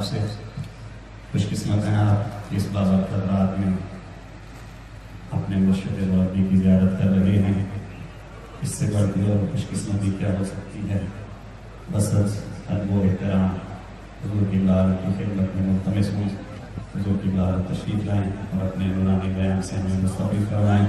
صاحب سے خوش قسمت ہیں آپ اس بابرکت رات میں اپنے مرشد ربی کی زیارت کر رہے ہیں. اس سے بڑھ کے اور خوش قسمتی کیا ہو سکتی ہے؟ بس ادب و احترام حضور کی لال کی خدمت میں ملتمس ہوں. حضور کی لال تشریف لائیں اور اپنے نورانی بیان سے ہمیں مستقبل کروائیں.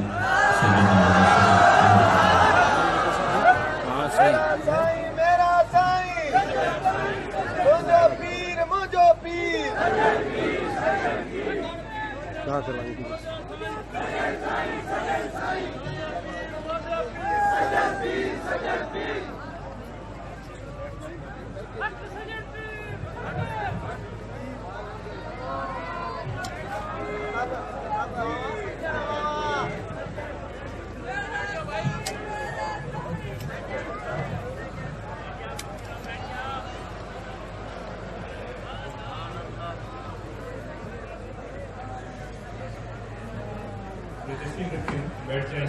بیٹھ جائیں.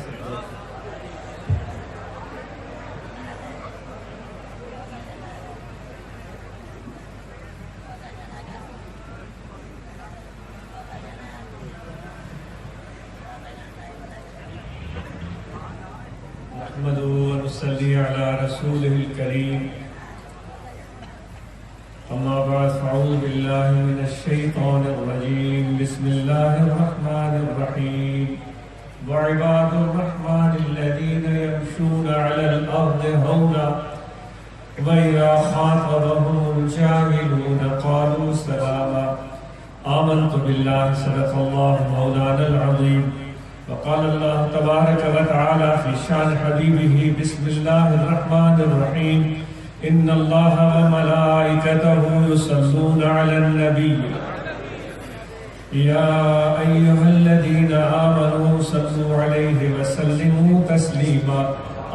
نحمده ونصلي على رسوله الكريم. أما بعد فأعوذ بالله من الشيطان الرجيم. بسم الله الرحمن الرحيم. وعباد الرحمن الذين يمشون على الأرض هونا وإذا خاطبهم الجاهلون قالوا سلاما. آمنت بالله صدق الله مولانا العظيم. وقال الله تبارك وتعالى في شان حبيبه بسم الله الرحمن الرحيم. إن الله وملائكته يصلون على النبي يا أيها الذين آمنوا صلوا عليه وسلموا تسليما.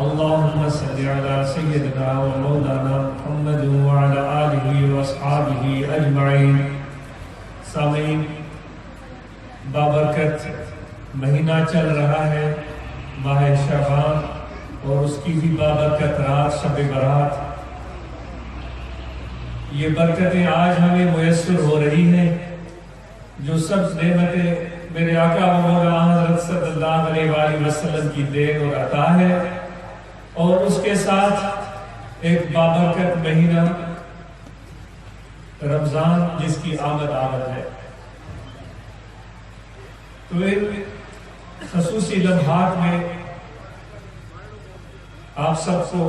اللهم صل على سيدنا ومولانا محمد وعلى آله وأصحابه أجمعين. سامعین، بابرکت مہینہ چل رہا ہے، ماہ شعبان، اور اس کی بھی بابرکت رات شب برات. یہ برکتیں آج ہمیں میسر ہو رہی ہیں، جو سب نعمتیں میرے آقا و مولا حضرت صلی اللہ علیہ وآلہ وسلم کی دین اور عطا ہے، اور اس کے ساتھ ایک بابرکت مہینہ رمضان جس کی آمد ہے. تو ان خصوصی لمحات میں آپ سب کو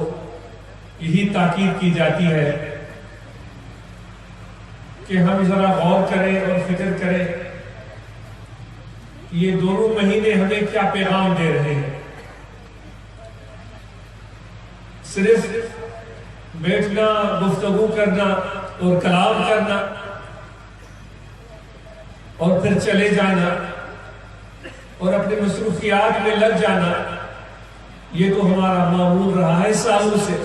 یہی تاکید کی جاتی ہے کہ ہم ذرا غور کریں اور فکر کریں یہ دونوں مہینے ہمیں کیا پیغام دے رہے ہیں. صرف بیٹھنا، گفتگو کرنا اور کلام کرنا اور پھر چلے جانا اور اپنے مصروفیات میں لگ جانا، یہ تو ہمارا معمول رہا ہے سالوں سے.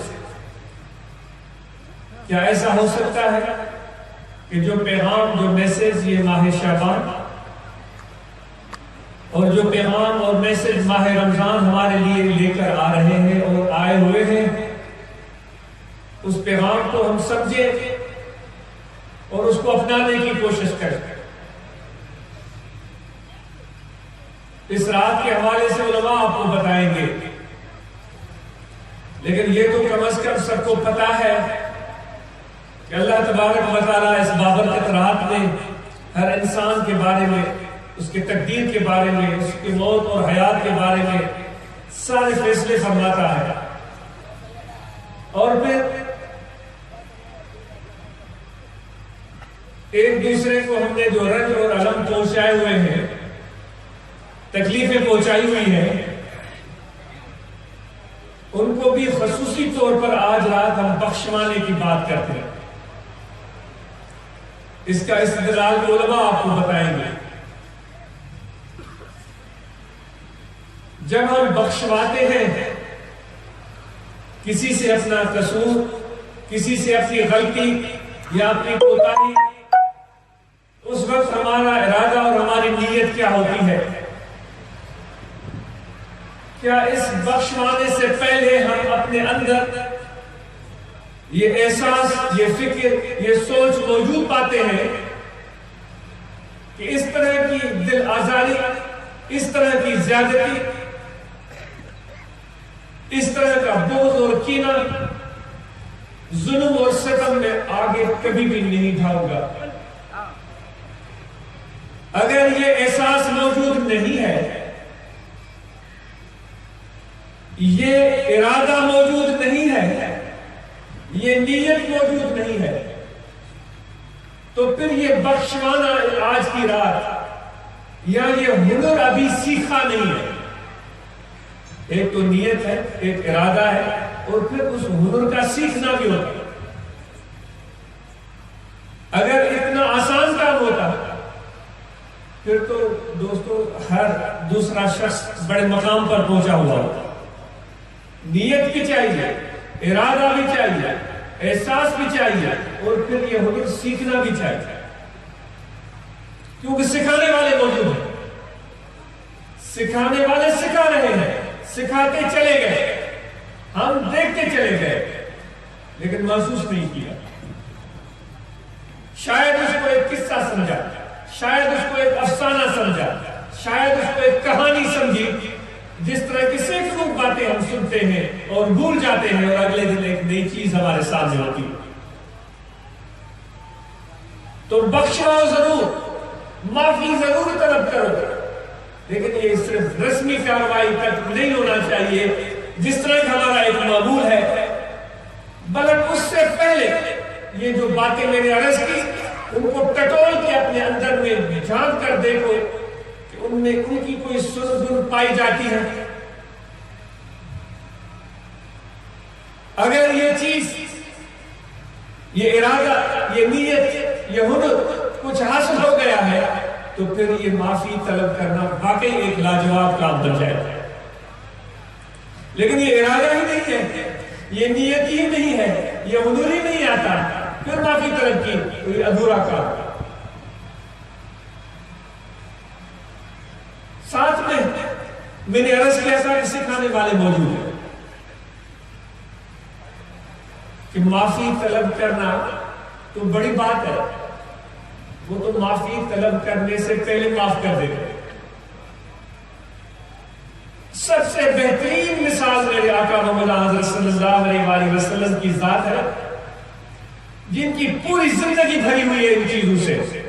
کیا ایسا ہو سکتا ہے کہ جو پیغام، جو میسج یہ ماہ شعبان اور جو پیغام اور میسج ماہ رمضان ہمارے لیے لے کر آ رہے ہیں اور آئے ہوئے ہیں، اس پیغام کو ہم سمجھیں اور اس کو اپنانے کی کوشش کریں. اس رات کے حوالے سے علماء آپ کو بتائیں گے، لیکن یہ تو کم از کم سب کو پتا ہے کہ اللہ تبارک و تعالیٰ اس بابرکت رات میں ہر انسان کے بارے میں، اس کے تقدیر کے بارے میں، اس کی موت اور حیات کے بارے میں سارے فیصلے فرماتا ہے. اور پھر ایک دوسرے کو ہم نے جو رنج اور الم پہنچائے ہوئے ہیں، تکلیفیں پہنچائی ہوئی ہیں، ان کو بھی خصوصی طور پر آج رات ہم بخشوانے کی بات کرتے ہیں. اس کا استدلال علماء آپ کو بتائیں گے. جب ہم بخشواتے ہیں کسی سے اپنا قصور، کسی سے اپنی غلطی یا اپنی کوتاہی، اس وقت ہمارا ارادہ اور ہماری نیت کیا ہوتی ہے؟ کیا اس بخشوانے سے پہلے ہم اپنے اندر یہ احساس، یہ فکر، یہ سوچ موجود پاتے ہیں کہ اس طرح کی دل آزاری، اس طرح کی زیادتی، اس طرح کا بغض اور کینہ ظلم اور ستم میں آگے کبھی بھی نہیں ڈھاؤں گا۔ اگر یہ احساس موجود نہیں ہے، یہ ارادہ موجود نہیں ہے، یہ نیت موجود نہیں ہے، تو پھر یہ بخشوانہ آج کی رات یا یہ ہنر ابھی سیکھا نہیں ہے۔ ایک تو نیت ہے، ایک ارادہ ہے، اور پھر اس ہنر کا سیکھنا بھی ہوتا ہے۔ اگر اتنا آسان کام ہوتا پھر تو دوستو ہر دوسرا شخص بڑے مقام پر پہنچا ہوا ہوتا۔ نیت بھی چاہیے، ارادہ بھی چاہیے، احساس بھی چاہیے، اور پھر یہ ہنر سیکھنا بھی چاہیے، کیونکہ سکھانے والے موجود ہیں، سکھانے والے سکھا رہے ہیں، سکھاتے چلے گئے، ہم دیکھتے چلے گئے، لیکن محسوس نہیں کیا۔ شاید اس کو ایک قصہ سمجھا، شاید اس کو ایک افسانہ سمجھا، شاید اس کو ایک کہانی سمجھی، جس طرح کی سینکڑوں باتیں ہم سنتے ہیں اور بھول جاتے ہیں، اور اگلے دن ایک نئی چیز ہمارے سامنے ہوتی ہے۔ تو بخشواؤ ضرور، معافی ضرور طلب کرو، لیکن یہ صرف رسمی کارروائی تک نہیں ہونا چاہیے جس طرح کا ہمارا ایک معمول ہے، بلکہ اس سے پہلے یہ جو باتیں میں نے عرض کی ان کو ٹٹول کے اپنے اندر میں جھانک کر دیکھو کہ ان میں ان کی کوئی سن پائی جاتی ہے۔ اگر یہ چیز، یہ ارادہ، یہ نیت، یہ ہنر کچھ حاصل ہو گیا ہے تو پھر یہ معافی طلب کرنا واقعی ایک لاجواب کام بن جائے گا۔ لیکن یہ ارادہ ہی نہیں ہے، یہ نیت ہی نہیں ہے، یہ ہنر ہی نہیں آتا، پھر معافی طلب کی تو یہ ادھورا کام۔ ساتھ میں نے عرض کیا تھا کہ سکھانے والے موجود ہیں کہ معافی طلب کرنا تو بڑی بات ہے، وہ تو معافی طلب کرنے سے پہلے معاف کر دیتے۔ سب سے بہترین مثال میرے آقا محمد حضرت صلی اللہ علیہ وآلہ وسلم کی ذات ہے، جن کی پوری زندگی بھری ہوئی ہے ان چیزوں سے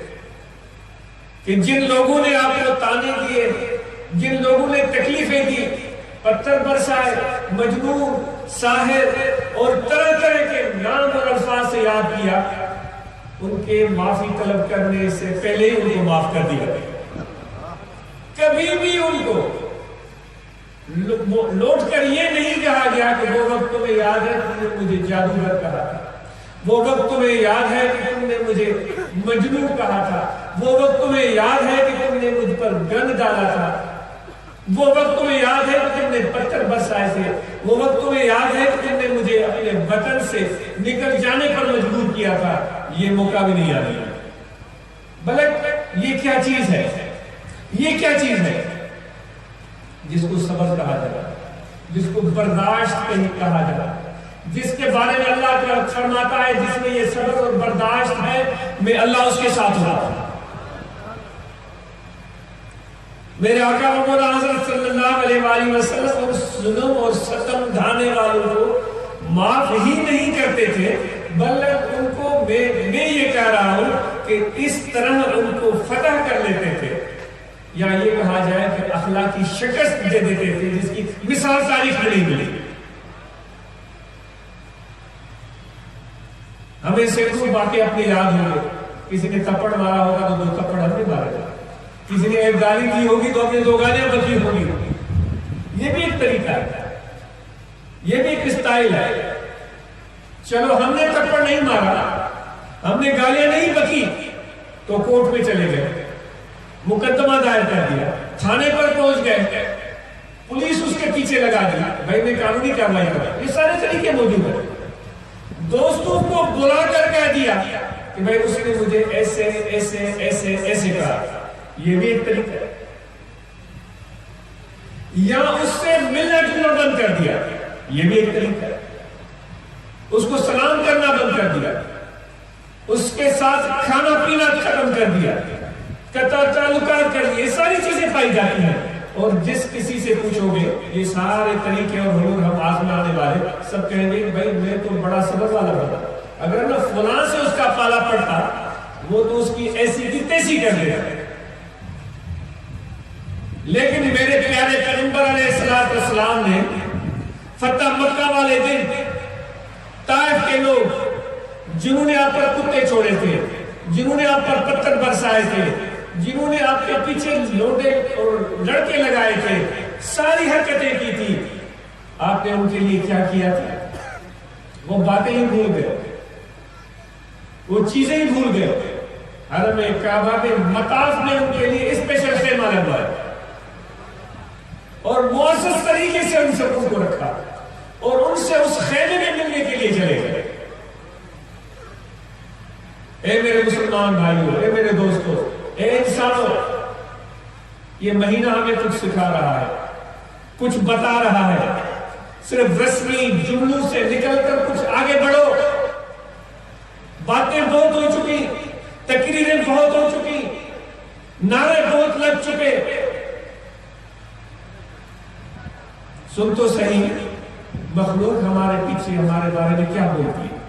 کہ جن لوگوں نے آپ کو تانے دیے، جن لوگوں نے تکلیفیں دی، پتھر برسائے، مجنون، ساحر اور طرح طرح کے نام اور الفاظ سے یاد کیا، ان کے معافی طلب کرنے سے پہلے ہی ان کو معاف کر دیا۔ کبھی بھی ان کو لوٹ کر یہ نہیں کہا گیا کہ وہ وقت تمہیں یاد ہے تم نے مجھے جادوگر کہا تھا، وہ وقت تمہیں یاد ہے کہ تم نے مجھے مجنون کہا تھا، وہ وقت تمہیں یاد ہے کہ تم نے مجھ پر گند ڈالا تھا، وہ وقت تمہیں یاد ہے کہ تم نے پتھر برسائے تھے، وہ وقت تمہیں یاد ہے کہ تم نے مجھے اپنے وطن سے نکل جانے پر مجبور کیا تھا۔ یہ موقع بھی نہیں یاد ہے، بلکہ یہ کیا چیز ہے، یہ کیا چیز ہے جس کو صبر کہا جائے، جس کو برداشت کہا جائے، جس کے بارے میں اللہ تعالیٰ فرماتا ہے جس میں یہ صبر اور برداشت ہے میں اللہ اس کے ساتھ ہوں۔ میرے آقا مولا حضرت صلی اللہ علیہ وآلہ وسلم اور ظلم اور ستم ڈھانے والوں کو معاف ہی نہیں کرتے تھے، بلکہ ان کو میں یہ کہہ رہا ہوں کہ اس طرح ان کو فتح کر لیتے تھے، یا یہ کہا جائے کہ اخلاقی شکست دے دیتے تھے جس کی مثال تاریخ میں نہیں ملی۔ ہمیں سینکڑوں باتیں اپنے یاد ہوں گے، کسی نے تھپڑ مارا ہوگا تو 2 تھپڑ ہم نے مارے گا، کسی نے ایک گالی دی ہوگی تو اپنے 2 گالیاں بکی ہوگی۔ یہ بھی ایک طریقہ ہے، یہ بھی ایک اسٹائل ہے۔ چلو ہم نے تھپڑ نہیں مارا، ہم نے گالیاں نہیں بکی تو کورٹ میں چلے گئے، مقدمہ دائر کر دیا، تھانے پر پہنچ گئے، پولیس اس کے پیچھے لگا دی، بھائی نے قانونی کارروائی کرا۔ یہ سارے طریقے موجود ہیں۔ دوستوں کو بلا کر کہہ دیا کہ بھائی اس نے مجھے ایسے ایسے ایسے ایسے کہا، یہ بھی ایک طریقہ ہے۔ یا اس سے ملنا جلنا بند کر دیا، یہ بھی ایک طریقہ ہے۔ اس کو سلام کرنا بند کر دیا، اس کے ساتھ کھانا پینا ختم کر دیا، قطع تعلقات کر دیے، یہ ساری چیزیں پائی جاتی ہیں۔ اور جس کسی سے پوچھو گے یہ سارے طریقے اور حلول ہم آزمانے والے، سب کہیں گے بھائی میں تو بڑا صبر والا بنا، اگر نہ فلاں سے اس کا پالا پڑتا وہ تو اس کی ایسی کی تیسی کر دیتا۔ لیکن میرے پیارے پیغمبر علیہ السلام نے فتح مکہ والے دن طائف کے لوگ جنہوں نے آپ پر کتے چھوڑے تھے، جنہوں نے آپ پر پتھر برسائے تھے، جنہوں نے آپ کے پیچھے لوٹے اور لڑکے لگائے تھے، ساری حرکتیں کی تھی، آپ نے ان کے لیے کیا کیا تھا؟ وہ باتیں ہی بھول گئے، وہ چیزیں ہی بھول گئے۔ حرم کعبہ میں مطاف میں ان کے لیے اسپیشل خیمہ لگوایا اور مؤسس طریقے سے ان سب کو رکھا اور ان سے اس خیمے میں ملنے کے لیے چلے گئے۔ اے میرے مسلمان بھائیوں، اے میرے دوستوں، اے انسانوں، یہ مہینہ ہمیں کچھ سکھا رہا ہے، کچھ بتا رہا ہے۔ صرف رسمی جملوں سے نکل کر کچھ آگے بڑھو۔ باتیں بہت ہو چکی، تقریریں بہت ہو چکی، نعرے بہت لگ چکے، سن تو صحیح مخلوق ہمارے پیچھے ہمارے بارے میں کیا بولتی ہے۔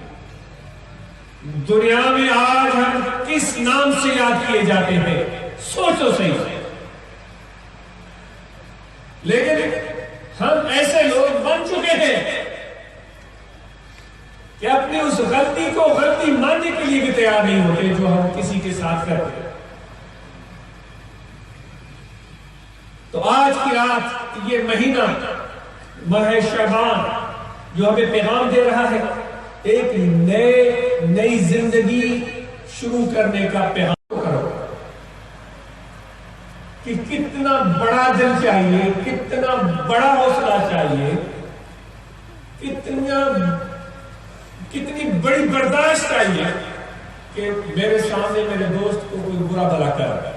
دنیا میں آج ہم کس نام سے یاد کیے جاتے ہیں سوچو صحیح۔ لیکن ہم ایسے لوگ بن چکے ہیں کہ اپنی اس غلطی کو غلطی ماننے کے لیے بھی تیار نہیں ہوتے جو ہم کسی کے ساتھ کرتے ہیں۔ تو آج کی رات یہ مہینہ ماہ شعبان جو ہمیں پیغام دے رہا ہے، ایک نئی زندگی شروع کرنے کا پیغام کرو کہ کتنا بڑا دل چاہیے، کتنا بڑا حوصلہ چاہیے، کتنی بڑی برداشت چاہیے کہ میرے سامنے میرے دوست کو کوئی برا بھلا کر رہا ہے،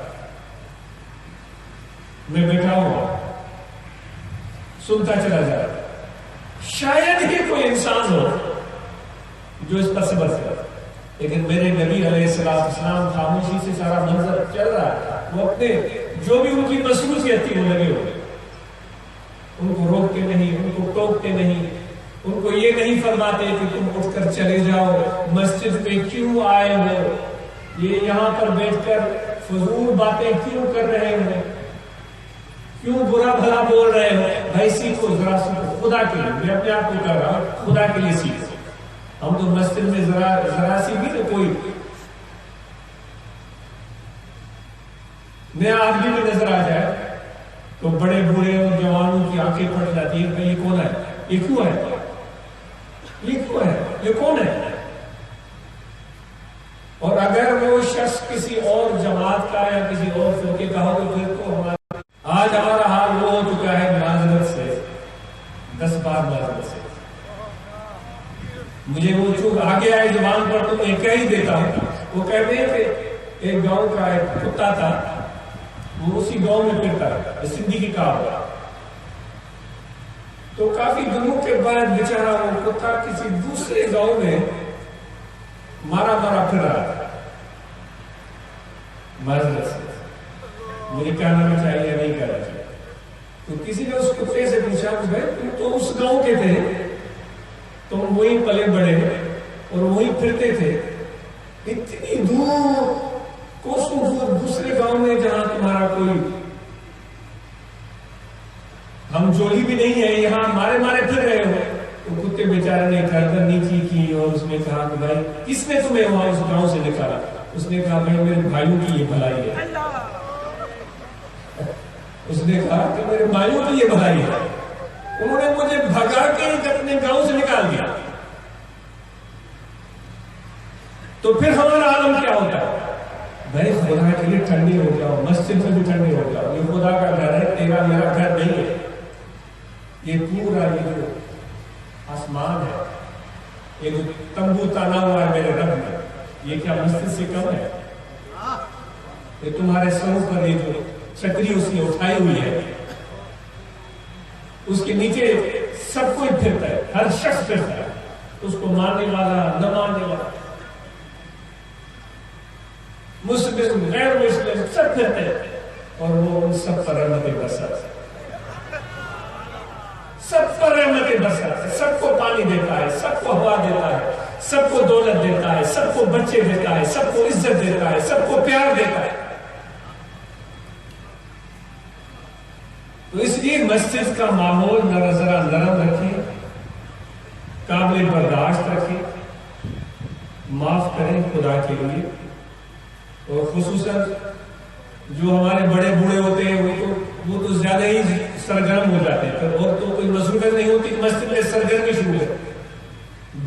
میں بیٹھا ہوں سنتا چلا جا رہا، شاید ہی کوئی انسان ہو جو اس پر صبر کرے۔ لیکن میرے نبی علیہ السلام خاموشی سے سارا منظر چل رہا ہے، وہ اپنے جو بھی ان کی مصروفیت تھی وہ لگے ہوئے، ان کو روکتے نہیں، ان کو ٹوکتے نہیں، ان کو یہ نہیں فرماتے کہ تم اٹھ کر چلے جاؤ، مسجد پہ کیوں آئے ہو، یہ یہاں پر بیٹھ کر فضول باتیں کیوں کر رہے ہیں، کیوں برا بھلا بول رہے ہو۔ بھائی سیکھو، ذرا سیکھو، خدا کے لیے، میں اپنے آپ کو کر رہا ہوں، خدا کے لیے سیکھو۔ ہم تو مسجد میں ذرا سی بھی تو کوئی نیا آدمی میں نظر آ جائے تو بڑے بوڑھے اور جوانوں کی آنکھیں پھٹ جاتی ہیں کہ یہ کون ہے، یہ کیوں ہے، یہ کیوں ہے، یہ کون ہے۔ اور اگر وہ شخص کسی اور جماعت کا یا کسی اور فرقے کا ہو تو پھر تو آج ہمارا حال وہ ہو چکا ہے معذرت سے 10 بار معذرت سے۔ مجھے وہ چوک آگے آئے زبان پر تو میں کہہ ہی دیتا ہوں۔ وہ کہتے ہیں کہ ایک گاؤں کا ایک کتا تھا، وہ اسی گاؤں میں پھرتا رہا، زندگی کا ہوا، تو کافی دنوں کے بعد بیچارہ وہ کتا کسی دوسرے گاؤں میں مارا پھر رہا تھا۔ معذرت سے مجھے کہنا چاہیے نہیں کہنا چاہیے۔ تو کسی نے اس کتے سے پوچھا کہ بھائی تم تو اس گاؤں کے تھے، تم وہی پلے بڑے اور وہی پھرتے تھے، اتنی دور کوسوں دور دوسرے گاؤں میں جہاں تمہارا کوئی ہم جولی بھی نہیں ہے، یہاں مارے پھر رہے ہو۔ تو کتے بیچارے نے گردن نیچی کی اور اس نے کہا کہ بھائی کس نے تمہیں وہاں اس گاؤں سے نکالا؟ اس نے کہا بھائی میرے بھائیوں کی یہ بھلائی ہے۔ اس نے کہا کہ میرے بھائیوں کی یہ بھلائی ہے، انہوں نے مجھے بھگا کے اپنے گاؤں سے نکال دیا۔ تو پھر ہمارا عالم کیا ہوتا ہے؟ بھائی خدا کے لیے ٹھنڈی ہو جاؤ، مسجد میں بھی ٹھنڈی ہو جاؤ، یہ خدا کا گھر ہے، تیرا میرا گھر نہیں ہے۔ یہ پورا یہ جو آسمان ہے، یہ جو تمبو تانا ہوا ہے میرے رب میں، یہ کیا مسجد سے کم ہے؟ یہ تمہارے سروں پر یہ جو چھتری اس نے اٹھائی ہوئی ہے، اس کے نیچے سب کوئی پھرتا ہے، ہر شخص پھرتا ہے، اس کو ماننے والا نہ ماننے والا، مسلم غیر مسلم سب پھرتے ہیں، اور وہ ان سب پر رحمتیں برساتا ہے، سب پر رحمتیں برساتا ہے، سب کو پانی دیتا ہے، سب کو ہوا دیتا ہے، سب کو دولت دیتا ہے، سب کو بچے دیتا ہے، سب کو عزت دیتا ہے، سب کو پیار دیتا ہے۔ تو اس لیے مسجد کا ماحول ذرا نرم رکھیں، قابل برداشت رکھیں، معاف کریں خدا کے لیے، اور خصوصاً جو ہمارے بڑے بوڑھے ہوتے ہیں وہ تو زیادہ ہی سرگرم ہو جاتے ہیں، اور تو کوئی مصروفیت نہیں ہوتی کہ مسجد میں سرگرمی شروع ہے۔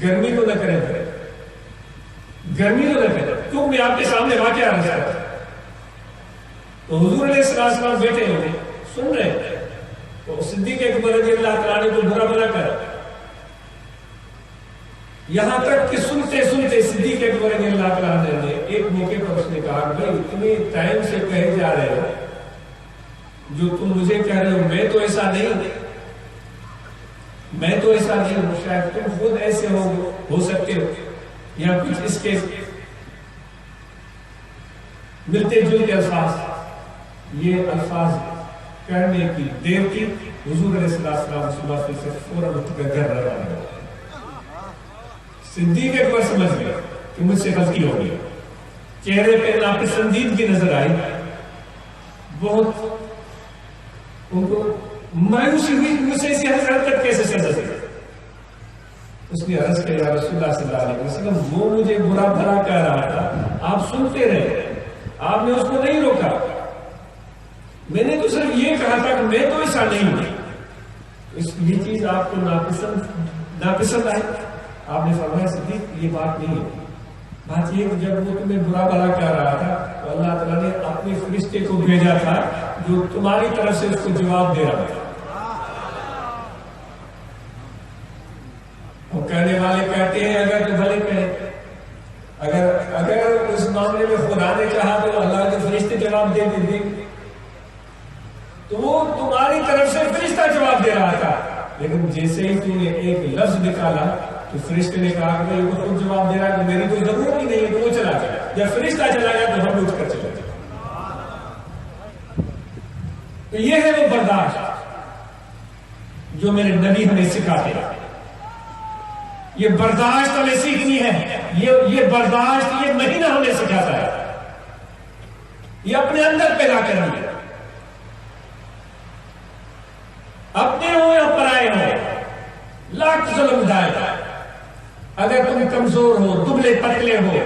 گرمی تو نہ کریں، گرمی تو نہ کریں، کیوں میں آپ کے سامنے واقعہ رکھ رہا تھا، تو حضور علیہ السلام بیٹھے ہوئے سن رہے ہیں، تو صدیق اکبر رضی اللہ تعالیٰ نے کو برا بنا کر، یہاں تک کہ سنتے سنتے صدیق اکبر رضی اللہ تعالیٰ نے ایک موقع پر اس نے کہا بھائی اتنے ٹائم سے کہے جا رہے ہو، جو تم مجھے کہہ رہے ہو میں تو ایسا نہیں ہوں، شاید تم خود ایسے ہو سکتے ہو، یا کچھ اس کے ملتے جلتے الفاظ، یہ الفاظ کرنے کی دیر کی حضور علیہ السلام صبح سے فوراً اٹھ کر گھر روانہ ہو۔ صدیق اکبر سمجھ گئے کہ مجھ سے غلطی ہو گئی، چہرے پہ ناپسندیدگی نظر آئی، بہت ان کو مایوسی ہوئی، مجھ سے اسی حرکت کیسے سزا سکے۔ اس نے عرض کیا یا رسول اللہ صلی اللہ علیہ وسلم، وہ مجھے برا بھلا کہہ رہا تھا، آپ سنتے رہے، آپ نے اس کو نہیں روکا، میں نے تو صرف یہ کہا تھا کہ میں تو ایسا نہیں ہوں، یہ چیز آپ کو ناپسند آئی، آپ نے فرمایا صدیق یہ بات نہیں ہے، بات یہ کہ جب وہ تمہیں برا بھلا کہہ رہا تھا تو اللہ تعالیٰ نے اپنے فرشتے کو بھیجا تھا جو تمہاری طرف سے اس کو جواب دے رہا تھا۔ اور کہنے والے کہتے ہیں اگر تو بھلے کہیں، اگر اس معاملے میں خدا نے کہا تو اللہ کے فرشتے جواب دے دیں گے، تو وہ تمہاری طرف سے فرشتہ جواب دے رہا تھا، لیکن جیسے ہی تم نے ایک لفظ نکالا تو فرشتے نے کہا کہ وہ خود جواب دے رہا کہ میری کوئی ضرورت ہی نہیں ہے، تو وہ چلا گیا، جب فرشتہ چلا گیا تو ہم اٹھ کر چلے گئے۔ تو یہ ہے وہ برداشت جو میرے نبی ہمیں سکھاتے ہیں، یہ برداشت ہمیں سیکھنی ہے، یہ برداشت یہ مہینہ ہمیں سکھاتا ہے، یہ اپنے اندر پیدا کرنی ہے، اپنے ہو یا پرائے ہو، لاکھ ظلم ڈائے، اگر تم کمزور ہو، دبلے پتلے ہو،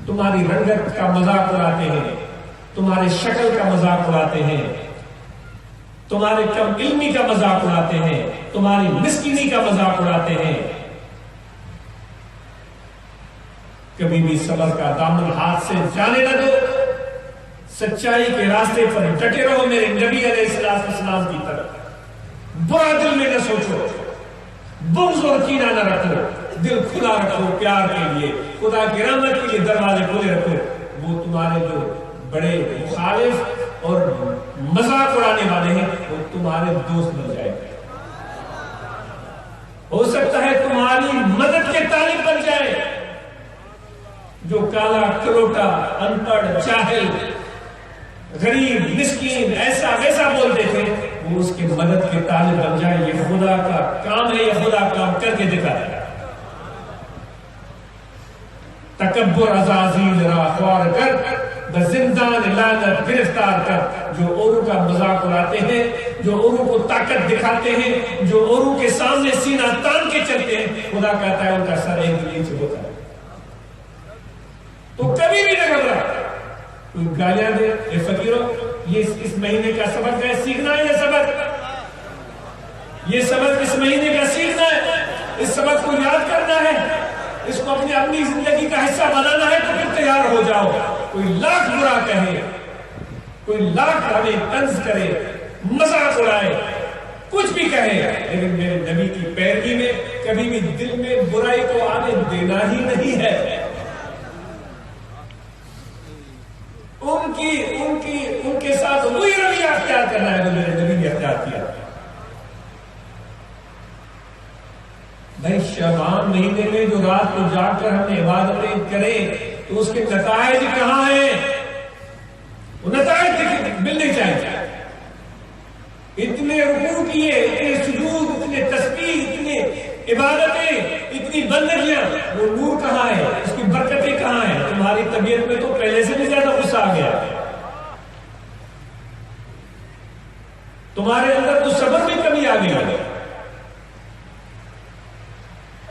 تمہاری رنگت کا مذاق اڑاتے ہیں، تمہارے شکل کا مذاق اڑاتے ہیں، تمہارے کم علمی کا مذاق اڑاتے ہیں، تمہاری مسکینی کا مذاق اڑاتے ہیں، کبھی بھی صبر کا دامن ہاتھ سے جانے نہ دو، سچائی کے راستے پر ڈٹے رہو میرے نبی علیہ السلام کی طرف، برا دل میں نہ سوچو، بغض اور کینہ نہ رکھو، دل کھلا رکھو پیار کے لیے، خدا کی رحمت کے لیے دروازے کھلے رکھو، وہ تمہارے جو بڑے مخالف اور مذاق اڑانے والے ہیں وہ تمہارے دوست بن جائیں گے، ہو سکتا ہے تمہاری مدد کے طالب بن جائے، جو کالا کروٹا ان پڑھ جاہل غریب مسکین ایسا ویسا بولتے تھے وہ اس کی مدد کے طالب بن جائے، یہ خدا کا کام ہے، یہ خدا کام کر کے دکھا دے گا۔ تکبر عزازیل را خوار کر، بزندان لعنت گرفتار کر، جو اوروں کا مذاق اڑاتے ہیں، جو اوروں کو طاقت دکھاتے ہیں، جو اوروں کے سامنے سینہ تان کے چلتے ہیں، خدا کہتا ہے ان کا سر ایک دن سے ہوتا ہے، تو کبھی بھی نہ گھبرا، کوئی گالیاں دے، اے فقیروں یہ اس مہینے کا سبق ہے، سیکھنا ہے، یہ سبق اس مہینے کا سیکھنا ہے، اس سبق کو یاد کرنا ہے، اس کو اپنی زندگی کا حصہ بنانا ہے، تو پھر تیار ہو جاؤ، کوئی لاکھ برا کہے، کوئی لاکھ ہمیں طنز کرے، مذاق اڑائے، کچھ بھی کہے، لیکن میرے نبی کی پیروی میں کبھی بھی دل میں برائی کو آنے دینا ہی نہیں ہے، ان کے ساتھ وہی رویہ اختیار کرنا ہے جو میرے نبی نے اختیار کیا۔ بھائی شعبان مہینے میں جو رات کو جاگ کر ہم نے عبادتیں کریں تو اس کے نتائج کہاں ہیں؟ وہ نتائج ملنے چاہیے. اتنے رکوع کیے، اتنے سجود، اتنے تسبیح، اتنے عبادتیں، اتنی بندگیاں، وہ نور کہاں ہے؟ اس کی برکتیں کہاں ہیں؟ تمہاری طبیعت میں تو پہلے سے بھی زیادہ غصہ آ گیا، تمہارے اندر تو صبر میں کمی آ گئی،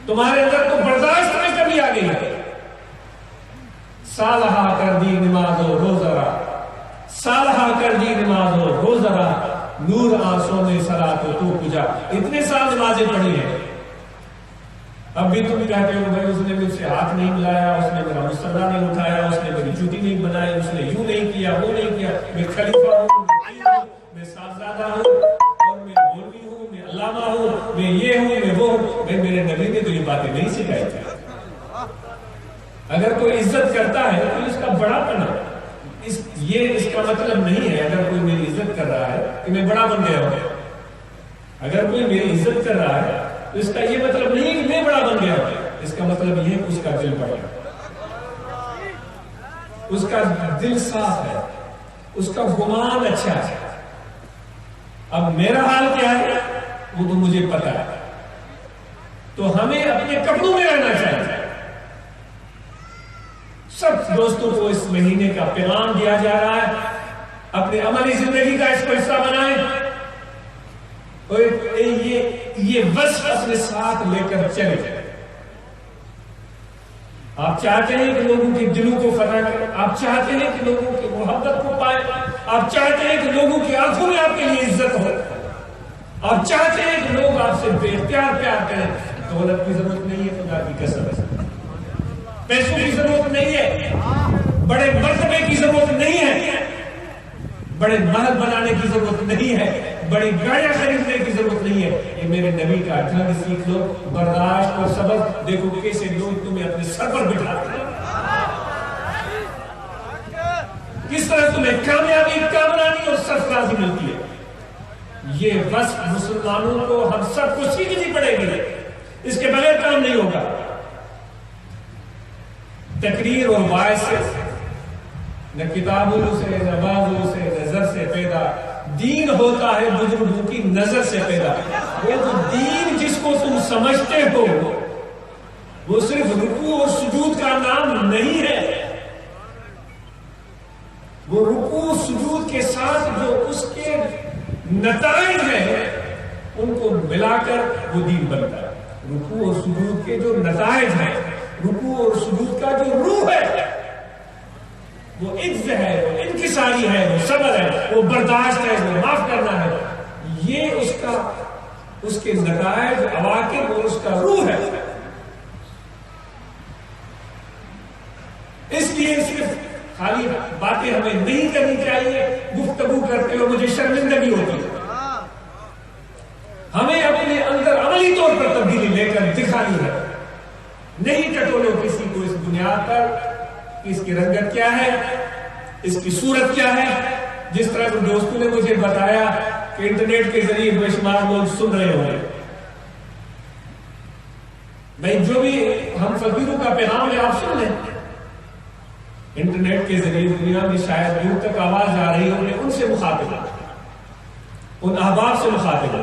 تمہارے اندر تو برداشت میں کمی آ گئی. صالحہ کر دی نماز و روزہ، صالحہ کر دی نماز و روزہ، نور آنسوں میں صلاۃ و تو پوجا. اتنے سال نمازیں پڑھی ہیں، اب بھی تم کہتے ہو بھائی اس نے مجھ سے ہاتھ نہیں ملایا، اس نے میرا مسلح نہیں اٹھایا، اس نے میری جوتی نہیں بنائی، اس نے یوں نہیں کیا، وہ نہیں کیا. میں خلیفہ ہوں، میں صاحبزادہ ہوں، اور میں مولوی ہوں، میں علامہ ہوں، میں یہ ہوں، میں وہ ہوں. میں میرے نبی نے تو یہ باتیں نہیں سکھائی تھی. اگر کوئی عزت کرتا ہے تو اس کا بڑا پن ہے. یہ اس کا مطلب نہیں ہے اگر کوئی میری عزت کر رہا ہے کہ میں بڑا بن گیا ہوں. اگر کوئی میری عزت کر رہا ہے تو اس کا یہ مطلب نہیں کہ میں بڑا بن گیا ہوں. اس کا مطلب یہ ہے کہ اس کا دل بڑا ہے، اس کا دل صاف ہے، اس کا گمان اچھا ہے. اب میرا حال کیا ہے وہ تو مجھے پتا ہے. تو ہمیں اپنے کپڑوں میں رہنا چاہیے. سب دوستوں کو اس مہینے کا پیغام دیا جا رہا ہے، اپنے عملی زندگی کا اس کو حصہ بنائیں اور یہ وصف اپنے ساتھ لے کر چلے. آپ چاہتے ہیں کہ لوگوں کے دلوں کو فتح کریں، آپ چاہتے ہیں کہ لوگوں کی محبت کو پائیں، آپ چاہتے ہیں کہ لوگوں کی آنکھوں میں آپ کے لیے عزت ہو، آپ چاہتے ہیں کہ لوگ آپ سے بے اختیار پیار کریں. دولت کی ضرورت نہیں ہے، خدا کی قسم ہے. پیسوں کی ضرورت نہیں ہے، بڑے مرتبے کی ضرورت نہیں ہے، بڑے محل بنانے کی ضرورت نہیں ہے، بڑی گاڑیاں خریدنے کی ضرورت نہیں ہے. یہ میرے نبی کا ڈھنگ سیکھ لو، برداشت اور صبر. دیکھو کیسے لوگ تمہیں اپنے سر پر بٹھاتے ہیں، کس طرح تمہیں کامیابی، کامرانی اور سرفرازی ملتی ہے. یہ وصف مسلمانوں کو، ہم سب کو سیکھنی پڑے گی، اس کے بغیر کام نہیں ہوگا. تقریر اور باعث سے، نہ کتابوں سے، نہ بازوں سے، نظر سے پیدا. دین ہوتا ہے بزرگوں کی نظر سے پیدا. وہ جو دین جس کو تم سمجھتے ہو وہ صرف رکوع اور سجود کا نام نہیں ہے. وہ رکوع سجود کے ساتھ جو اس کے نتائج ہیں ان کو ملا کر وہ دین بنتا ہے. رکوع اور سجود کے جو نتائج ہیں، رکوع اور سجود کا جو روح ہے، وہ عجز ہے، وہ انکساری ہے، وہ صبر ہے، وہ برداشت ہے، وہ معاف کرنا ہے. یہ اس کے نتائج، عواقب اور اس کا روح ہے. اس لیے صرف خالی باتیں ہمیں نہیں کرنی چاہیے. گفتگو کرتے ہوئے مجھے شرمندگی ہوتی ہے. ہمیں اپنے اندر عملی طور پر تبدیلی لے کر دکھانی ہے. نہیں ٹٹولو کسی کو اس بنیاد پر کہ اس کی رنگت کیا ہے، اس کی صورت کیا ہے. جس طرح کے دوستوں نے مجھے بتایا کہ انٹرنیٹ کے ذریعے بے شمار لوگ سن رہے ہوں گے. بھائی جو بھی ہم فقیروں کا پیغام ہے آپ سن لیں. انٹرنیٹ کے ذریعے دنیا میں شاید دور تک آواز آ رہی ہو، ان سے مخاطب، ان احباب سے مخاطب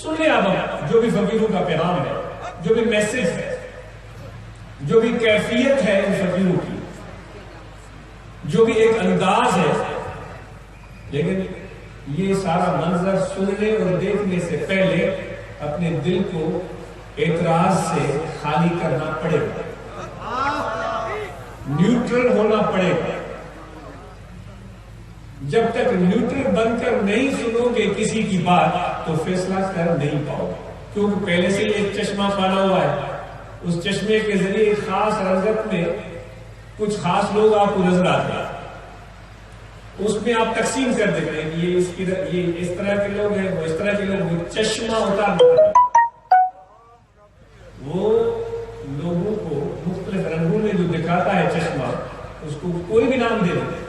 سن لیں. آپ جو بھی فقیروں کا پیغام ہے، جو بھی میسج ہے، جو بھی کیفیت ہے ان فقیروں کی، جو بھی ایک انداز ہے، لیکن یہ سارا منظر سننے اور دیکھنے سے پہلے اپنے دل کو اعتراض سے خالی کرنا پڑے گا، نیوٹرل ہونا پڑے گا. جب تک نیوٹرل بن کر نہیں سنو گے کسی کی بات تو فیصلہ کر نہیں پاؤ گے، کیونکہ پہلے سے ایک چشمہ پھالا ہوا ہے. اس چشمے کے ذریعے ایک خاص رنگت میں کچھ خاص لوگ آپ کو نظر آتے ہیں. اس میں آپ تقسیم کر دیتے ہیں کہ یہ اس طرح کے لوگ ہیں، وہ اس طرح کے لوگ. وہ چشمہ اتار دیتا ہے، وہ لوگوں کو مختلف رنگوں میں جو دکھاتا ہے چشمہ، اس کو کوئی بھی نام دے دیتے.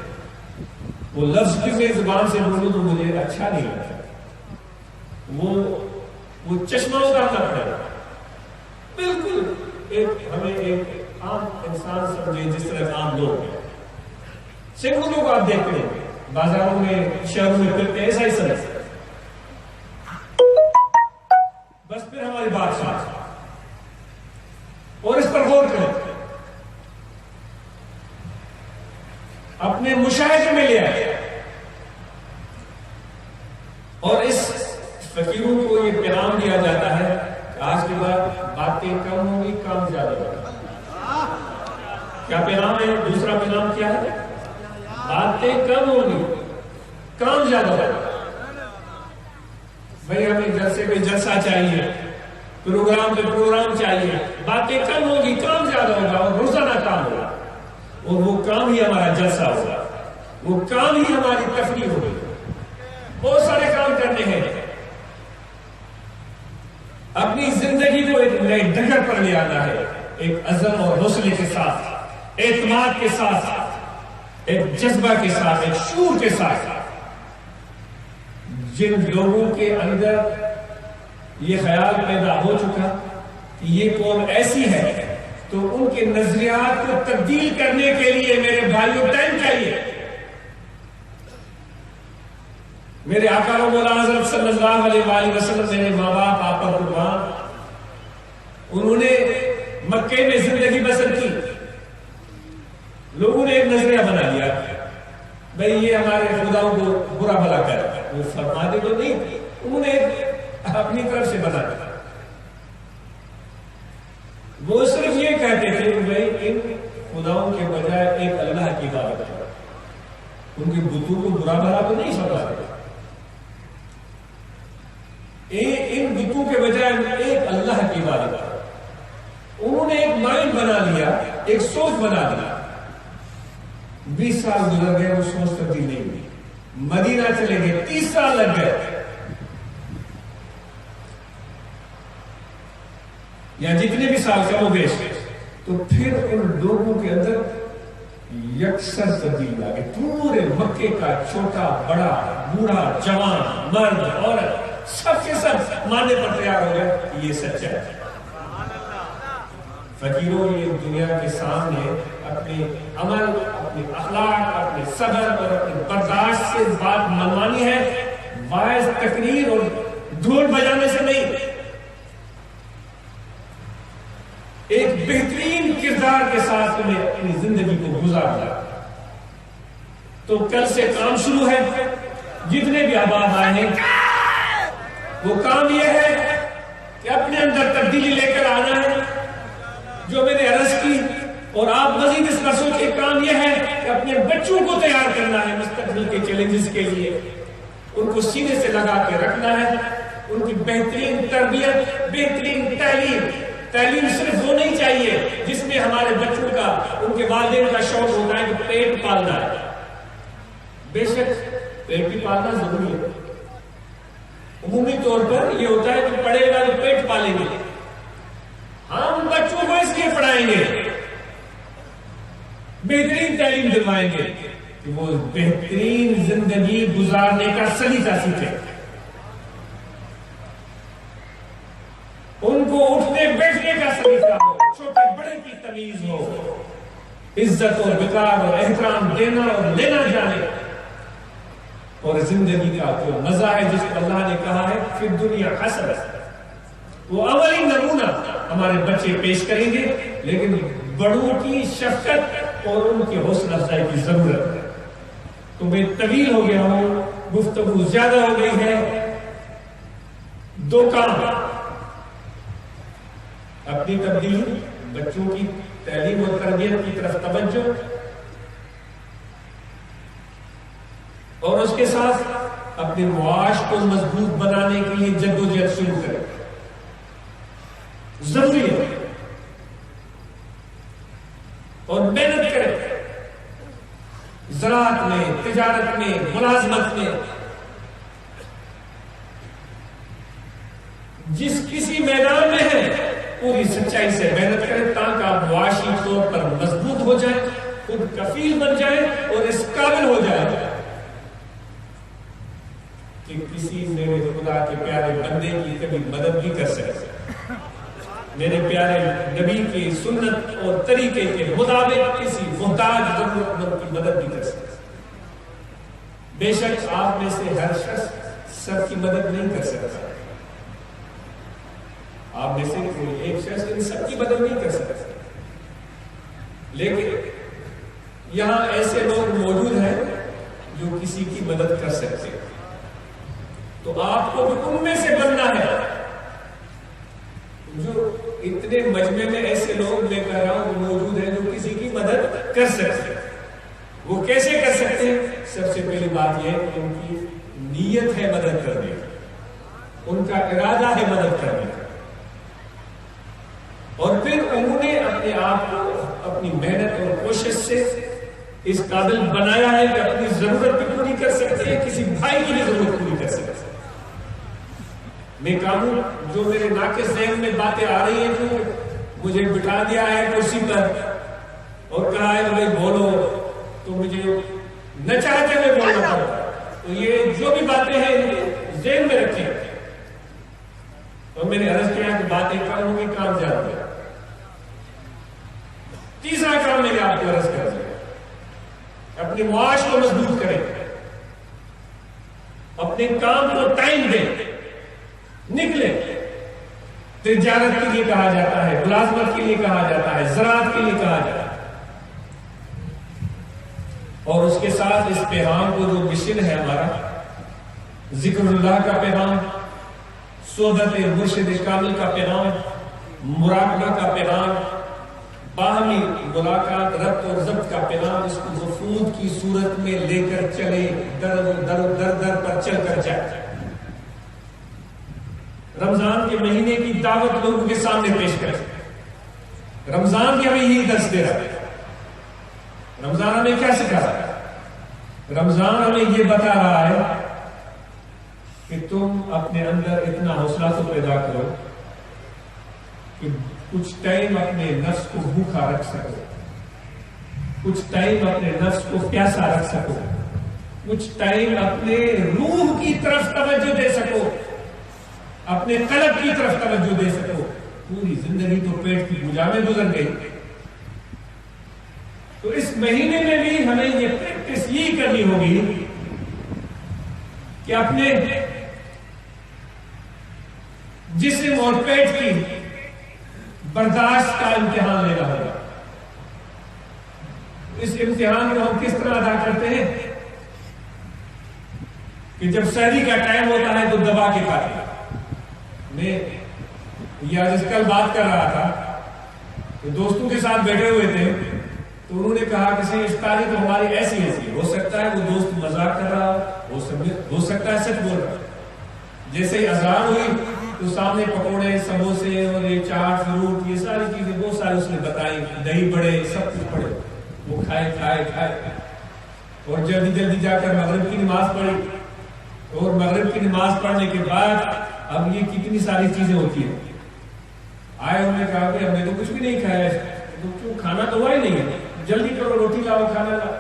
وہ لفظ کی میں زبان سے بولوں تو مجھے اچھا نہیں لگتا. وہ چشمہ اتارنا پڑے گا. بالکل ہمیں ایک عام انسان سمجھے، جس طرح عام لوگ ہیں. سینکڑوں کو آپ دیکھتے ہیں بازاروں میں، شہروں میں پھرتے ہیں، ایسا ہی سمجھتے. بس پھر ہماری بات سنیں اور اس پر غور کریں، اپنے مشاہدے میں لے آئے اور اس فقیروں کو یہ پیغام دیا جاتا ہے کہ آج کے بعد باتیں کم ہوں گی، کام زیادہ ہوگا. کیا پیغام ہے؟ دوسرا پیغام کیا ہے؟ باتیں کم ہوں گی، کام زیادہ ہوگا. بھائی ہمیں جلسے پہ جلسہ چاہیے، پروگرام پہ پروگرام چاہیے، باتیں کم ہوگی، کام زیادہ ہوگا، اور روزانہ کام ہوگا، اور وہ کام ہی ہمارا جلسہ ہوگا، وہ کام ہی ہماری تفریح ہوگی. بہت سارے کام کرنے ہیں. اپنی زندگی کو ایک نئے ڈگر پر لے آنا ہے، ایک عزم اور حوصلے کے ساتھ، اعتماد کے ساتھ، ایک جذبہ کے ساتھ، ایک شعور کے ساتھ. جن لوگوں کے اندر یہ خیال پیدا ہو چکا کہ یہ قوم ایسی ہے، تو ان کے نظریات کو تبدیل کرنے کے لیے میرے بھائیوں ٹائم چاہیے. میرے آقا و مولا حضرت صلی اللہ علیہ وآلہ وسلم، میرے ماں باپ آپ پر قربان، انہوں نے مکے میں زندگی بسر کی. لوگوں نے ایک نظریہ بنا لیا، بھئی یہ ہمارے خداؤں کو برا بھلا کر، وہ فرماتے تو نہیں، انہوں نے اپنی طرف سے بنا دیا. وہ صرف یہ کہتے تھے کہ بھئی ان خداؤں کے بجائے ایک اللہ کی عبادت کرو. ان کے بتوں کو برا بھلا تو نہیں سمجھتے، ان بتوں کے بجائے ایک اللہ کی عبادت کرو. انہوں نے ایک مائنڈ بنا لیا، ایک سوچ بنا لیا. 20 سال گزر گئے، وہ سوچ تبدیل نہیں ہوئی. مدینہ چلے گئے، 30 سال لگ گئے، یا جتنے بھی سال کم و بیش. تو پھر ان لوگوں کے اندر یکسر تبدیل آ گئی. پورے مکے کا چھوٹا بڑا بوڑھا جوان مرد عورت سب کے سب ماننے پر تیار ہو گئے کہ یہ سچا ہے. فقیروں، یہ دنیا کے سامنے اپنے عمل، اپنے اخلاق، اپنے صبر اور اپنے برداشت سے بات منوانی ہے، واعظ تقریر اور ڈھول بجانے سے نہیں. ایک بہترین کردار کے ساتھ تمہیں اپنی زندگی کو گزارنا. تو کل سے کام شروع ہے. جتنے بھی احباب آئے ہیں، وہ کام یہ ہے کہ اپنے اندر تبدیلی لے کر آنا ہے جو میں نے عرض کی. اور آپ مزید اس کا سوچیں، کام یہ ہے کہ اپنے بچوں کو تیار کرنا ہے مستقبل کے چیلنجز کے لیے. ان کو سینے سے لگا کے رکھنا ہے، ان کی بہترین تربیت، بہترین تعلیم. تعلیم صرف وہ نہیں چاہیے جس میں ہمارے بچوں کا، ان کے والدین کا شوق ہوتا ہے کہ پیٹ پالنا ہے. بے شک پیٹ بھی پالنا ضروری ہے. عمومی طور پر یہ ہوتا ہے کہ پڑھے گا تو پیٹ پالیں گے. ہم بچوں کو اس لیے پڑھائیں گے، بہترین تعلیم دلوائیں گے کہ وہ بہترین زندگی گزارنے کا سلیقہ سیکھیں. ان کو اٹھنے بیٹھنے کا سلیقہ ہو، چھوٹے بڑے کی تمیز ہو، عزت اور وقار اور احترام دینا اور لینا جانے. اور زندگی کا جو مزہ ہے جس کو اللہ نے کہا ہے فی الدنیا حسنۃ، وہ عملی نمونہ ہمارے بچے پیش کریں گے. لیکن بڑوں کی شفقت اور ان کی حوصلہ افزائی کی ضرورت ہے. تو میں طویل ہو گیا ہوں، گفتگو زیادہ ہو گئی ہے. 2 کام: اپنی تبدیلی، بچوں کی تعلیم اور تربیت کی طرف توجہ، اور اس کے ساتھ اپنے معاش کو مضبوط بنانے کے لیے جدوجہد شروع کریں. ضروری ہے اور محنت کریں. زراعت میں، تجارت میں، ملازمت میں، جس کسی میدان میں ہے پوری سچائی سے محنت کریں تاکہ آپ معاشی طور پر مضبوط ہو جائیں، خود کفیل بن جائیں اور اس قابل ہو جائیں کہ کسی میرے خدا کے پیارے بندے کی کبھی مدد بھی کر سکے. میرے پیارے نبی کی سنت اور طریقے کے مطابق کسی محتاج ضرورت مند کی مدد بھی کر سکتے. بے شک آپ میں سے ہر شخص سب کی مدد نہیں کر سکتا. آپ میں سے کوئی ایک شخص ان سب کی مدد نہیں کر سکتا، لیکن یہاں ایسے لوگ موجود ہیں جو کسی کی مدد کر سکتے ہیں. تو آپ کو بھی ان میں سے بننا ہے. جو اتنے مجمع میں ایسے لوگ میں کہہ رہا ہوں موجود ہیں جو کسی کی مدد کر سکتے ہیں. وہ کیسے کر سکتے ہیں؟ سب سے پہلی بات یہ ہے کہ ان کی نیت ہے مدد کرنے کی، ان کا ارادہ ہے مدد کرنے کا، اور پھر انہوں نے اپنے آپ کو اپنی محنت اور کوشش سے اس قابل بنایا ہے کہ اپنی ضرورت بھی پوری کر سکتے ہیں، کسی بھائی کی بھی ضرورت پوری کر سکتے ہیں. میں کہوں جو میرے ناقص ذہن میں باتیں آ رہی ہیں جو مجھے بٹھا دیا ہے کرسی پر اور کہا ہے بھائی بولو، تو مجھے نہ چاہتے ہوئے بولنا پڑا. تو یہ جو بھی باتیں ہیں ذہن میں رکھیں. اور میں نے عرض کیا کہ باتیں کم ہوں گی، کام زیادہ ہوگا. تیسرا کام میں نے آپ کو عرض کر دیا، اپنے معاش کو مضبوط کریں، اپنے کام کو ٹائم دیں، نکلیں. تجارت کے لیے کہا جاتا ہے، ملازمت کے لیے کہا جاتا ہے، زراعت کے لیے کہا جاتا ہے. اور اس کے ساتھ اس پیغام کو جو مشن ہے ہمارا، ذکر اللہ کا پیغام، صحبت مرشد کامل کا پیغام، مراقبہ کا پیغام، باہمی ملاقات، ربط اور ضبط کا پیغام، اس کو وفود کی صورت میں لے کر چلے، در در پر چل کر جائے. رمضان کے مہینے کی دعوت لوگوں کے سامنے پیش کریں. رمضان کی ہمیں یہی درس دے رہا ہے. رمضان ہمیں کیا سکھا رہا ہے؟ رمضان ہمیں یہ بتا رہا ہے کہ تم اپنے اندر اتنا حوصلہ تو پیدا کرو کہ کچھ ٹائم اپنے نفس کو بھوکا رکھ سکو، کچھ ٹائم اپنے نفس کو پیاسا رکھ سکو، کچھ ٹائم اپنے روح کی طرف توجہ دے سکو، اپنے قلب کی طرف توجہ دے سکو. پوری زندگی تو پیٹ کی بجا میں گزر گئی. تو اس مہینے میں بھی ہمیں یہ پریکٹس یہی کرنی ہوگی کہ اپنے جسم اور پیٹ کی برداشت کا امتحان لینا ہوگا. اس امتحان کو ہم کس طرح ادا کرتے ہیں کہ جب سحری کا ٹائم ہوتا ہے تو دبا کے کھاتے ہیں. میں یہ آج کل بات کر رہا تھا کہ دوستوں کے ساتھ بیٹھے ہوئے تھے تو انہوں نے کہا کہ افطاری تو ہماری ایسی ہو سکتا ہے وہ دوست مذاق کر رہا ہو سکتا ہے سچ بول رہا. جیسے ہی اذان ہوئی تو سامنے پکوڑے، سموسے اور یہ چاٹ، فروٹ، یہ ساری چیزیں بہت ساری اس نے بتائی، دہی بڑے، سب کچھ پڑے. وہ کھائے اور جلدی جلدی جا کر مغرب کی نماز پڑھی. اور مغرب کی نماز پڑھنے کے بعد اب یہ کتنی ساری چیزیں ہوتی ہیں. آئے انہوں نے کہا کہ ہم نے تو کچھ بھی نہیں کھایا. تو کیوں؟ کھانا تو ہوا ہی نہیں ہے، جلدی کرو، روٹی لاؤ، کھانا لاؤ.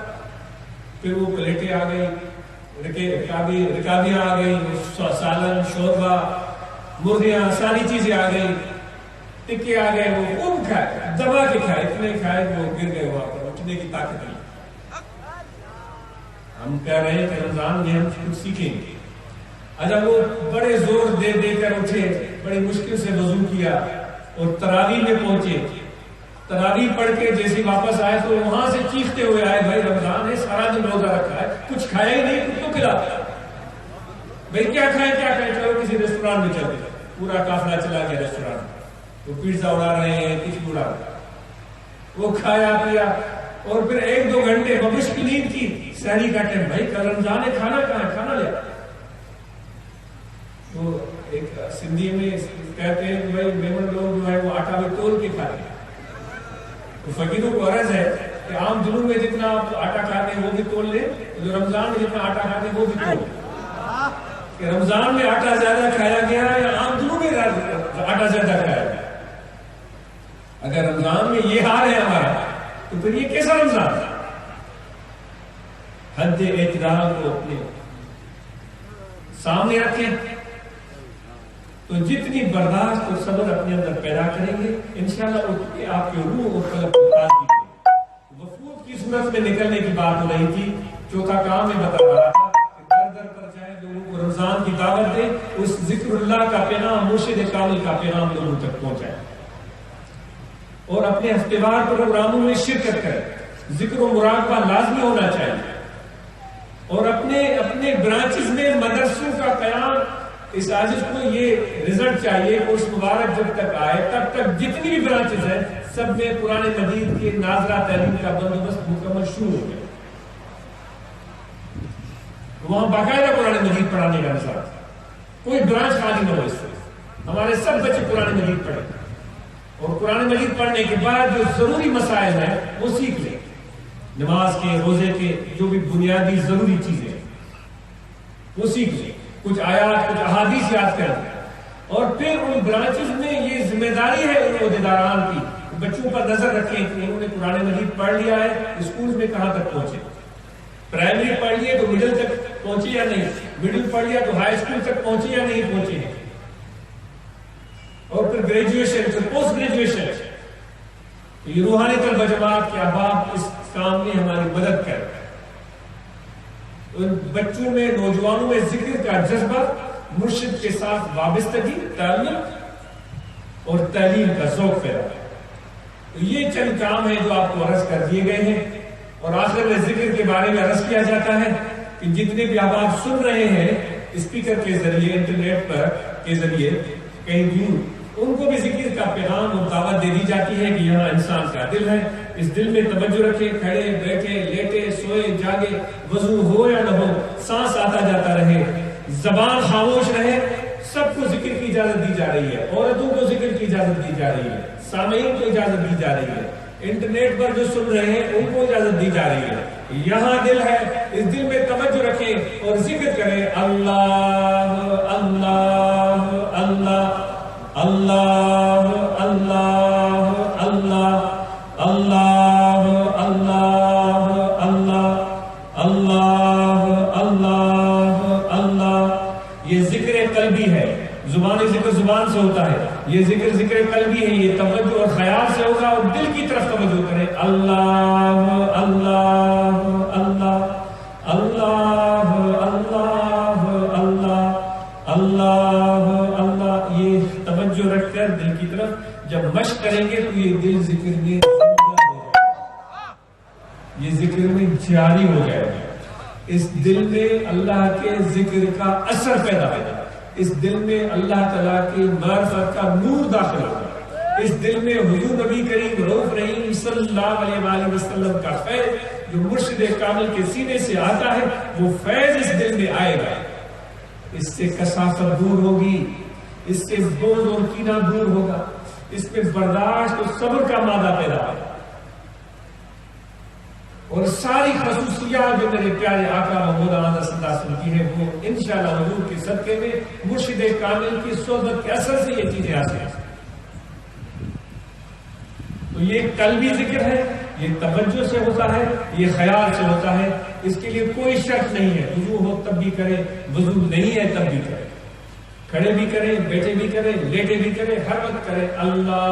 پھر وہ پلیٹیں آ گئی، رکابیاں آ گئی، سالن، شوربہ، مرغیاں، ساری چیزیں آ گئی، ٹکے آ گئے. وہ خوب کھائے، دبا کے کھائے، اتنے کھائے کہ وہ گر گئے وہاں پر، اٹھنے کی طاقت نہیں. ہم کہہ رہے ہیں کہ رمضان میں ہم کچھ سیکھیں گے. اچھا وہ بڑے زور دے کر اٹھے، بڑی مشکل سے وضو کیا اور تراویح میں پہنچے. تراویح پڑھ کے جیسے واپس آئے تو وہاں سے چیختے ہوئے آئے، بھائی رمضان ہے، سارا دن روزہ رکھا ہے، کچھ کھایا ہی نہیں، کچھ تو کھلاتا. بھائی کیا کھائیں، چلو کسی ریسٹوران میں چلتے. پورا قافلہ چلا گیا ریسٹوران میں. وہ پیزا اڑا رہے ہیں، کچھ اڑا رہے ہیں. وہ کھایا پیا اور پھر 1-2 گھنٹے مشکل نیند کی. سحری کا ٹائم، بھائی کل رمضان ہے، کھانا کہاں ہے، کھانا لیا. تو ایک سندھی میں کہتے ہیں کہ بھائی میمن لوگ جو ہے وہ آٹا میں تول کے کھاتے ہیں. تو فقیروں کو عرض ہے کہ عام دنوں میں جتنا آپ آٹا کھاتے ہیں وہ بھی تول لیں، جو رمضان میں جتنا آٹا کھاتے ہیں وہ بھی تول لیں. کہ رمضان میں آٹا زیادہ کھایا گیا ہے یا عام دنوں میں آٹا زیادہ کھایا گیا. اگر رمضان میں یہ حال ہے ہمارا تو پھر یہ کیسا رمضان ہے؟ حد اعتدال کو اپنے سامنے رکھیں تو جتنی برداشت اور صبر اپنے اندر پیدا کریں گے انشاءاللہ اتنی آپ کے روح اور قلب کو تازگی دے گی۔ وفود کی صورت میں نکلنے کی بات ہو رہی تھی، چوتھا کام میں بتا رہا تھا کہ در در پر جائیں، لوگوں کو رمضان کی دعوت دیں، اس ذکر اللہ کا پیغام، مرشد کامل کا پیغام لوگوں تک پہنچائیں اور اپنے ہفتے وار پروگراموں میں شرکت کریں۔ ذکر و مراقبہ لازمی ہونا چاہیے اور اپنے برانچز میں مدرسوں کا قیام، اس آجز کو یہ رزلٹ چاہیے کہ اس مبارک جب تک آئے تب تک جتنی بھی برانچز ہیں سب میں قرآن مجید کے ناظرہ تعلیم کا بندوبست مکمل شروع ہو گیا، وہاں باقاعدہ قرآن مجید پڑھانے کا نظام، کوئی برانچ خالی نہ ہو اس سے، ہمارے سب بچے قرآن مجید پڑھیں اور قرآن مجید پڑھنے کے بعد جو ضروری مسائل ہیں وہ سیکھ لیں، نماز کے، روزے کے، جو بھی بنیادی ضروری چیزیں وہ سیکھ لیں، کچھ آیات، کچھ احادیث یاد کریں اور پھر ان برانچز میں یہ ذمہ داری ہے ان عہدیداران کی، بچوں پر نظر رکھیں کہ انہوں نے قرآن مجید پڑھ لیا ہے، اسکول میں کہاں تک پہنچے، پرائمری پڑھ لیے تو مڈل تک پہنچے یا نہیں، مڈل پڑھ لیا تو ہائی اسکول تک پہنچے یا نہیں پہنچے، اور پھر گریجویشن، پھر پوسٹ گریجویشن۔ یہ روحانی طلبہ جماعت کے احباب اس کام میں ہماری مدد کریں، ان بچوں میں، نوجوانوں میں ذکر کا جذبہ، مرشد کے ساتھ وابستگی، تعلق اور تعلیم کا ذوق پیدا ہے۔ یہ چند کام ہیں جو آپ کو عرض کر دیے گئے ہیں اور آخر میں ذکر کے بارے میں عرض کیا جاتا ہے کہ جتنے بھی آپ سن رہے ہیں اسپیکر کے ذریعے، انٹرنیٹ پر کے ذریعے کہیں دور، ان کو بھی ذکر کا پیغام اور دعوت دے دی جاتی ہے کہ یہاں انسان کا دل ہے، اس دل میں توجہ رکھے، کھڑے بیٹھے لیٹے سوئے جاگے، وضو ہو یا نہ ہو، سانس آتا جاتا رہے، زبان خاموش رہے، سب کو ذکر کی اجازت دی جا رہی ہے، عورتوں کو ذکر کی اجازت دی جا رہی ہے، سامعین کو اجازت دی جا رہی ہے، انٹرنیٹ پر جو سن رہے ہیں ان کو اجازت دی جا رہی ہے، یہاں دل ہے، اس دل میں توجہ رکھیں اور ذکر کریں، اللہ اللہ اللہ اللہ اللہ اللہ اللہ اللہ اللہ اللہ اللہ۔ یہ ذکر قلبی ہے، زبانی ذکر زبان سے ہوتا ہے، یہ ذکر قلبی ہے، یہ توجہ اور خیال سے ہوگا اور دل کی طرف توجہ کریں، اللہ اللہ اللہ اللہ اللہ اللہ اللہ اللہ۔ یہ توجہ رکھ کر دل کی طرف جب مشق کریں گے تو یہ دل ذکر میں یہ ذکر میں جاری ہو جائے گا، اس دل میں اللہ کے ذکر کا اثر پیدا ہوگا، اس دل میں اللہ تعالیٰ کی معرفت کا نور داخل ہوگا، اس دل میں حضور نبی کریم رؤوف رحیم صلی اللہ علیہ وآلہ وسلم کا فیض جو مرشد کامل کے سینے سے آتا ہے وہ فیض اس دل میں آئے گا، اس سے کثافت دور ہوگی، اس سے بغض اور کینہ دور ہوگا، اس میں برداشت اور صبر کا مادہ پیدا ہوگا، اور ساری خصوصیات جو میرے پیارے آقا محمود آمد صلی اللہ علیہ وسلم کی ہیں وہ انشاءاللہ حضور کے صدقے میں مرشد کامل کی صحبت کے اثر سے یہ چیزیں حاصل ہیں۔ تو یہ قلبی ذکر ہے، یہ توجہ سے ہوتا ہے، یہ خیال سے ہوتا ہے، اس کے لیے کوئی شرط نہیں ہے، وضو ہو تب بھی کریں، وضو نہیں ہے تب بھی کریں، کھڑے بھی کریں، بیٹھے بھی کریں، لیٹے بھی کریں، ہر وقت کریں، اللہ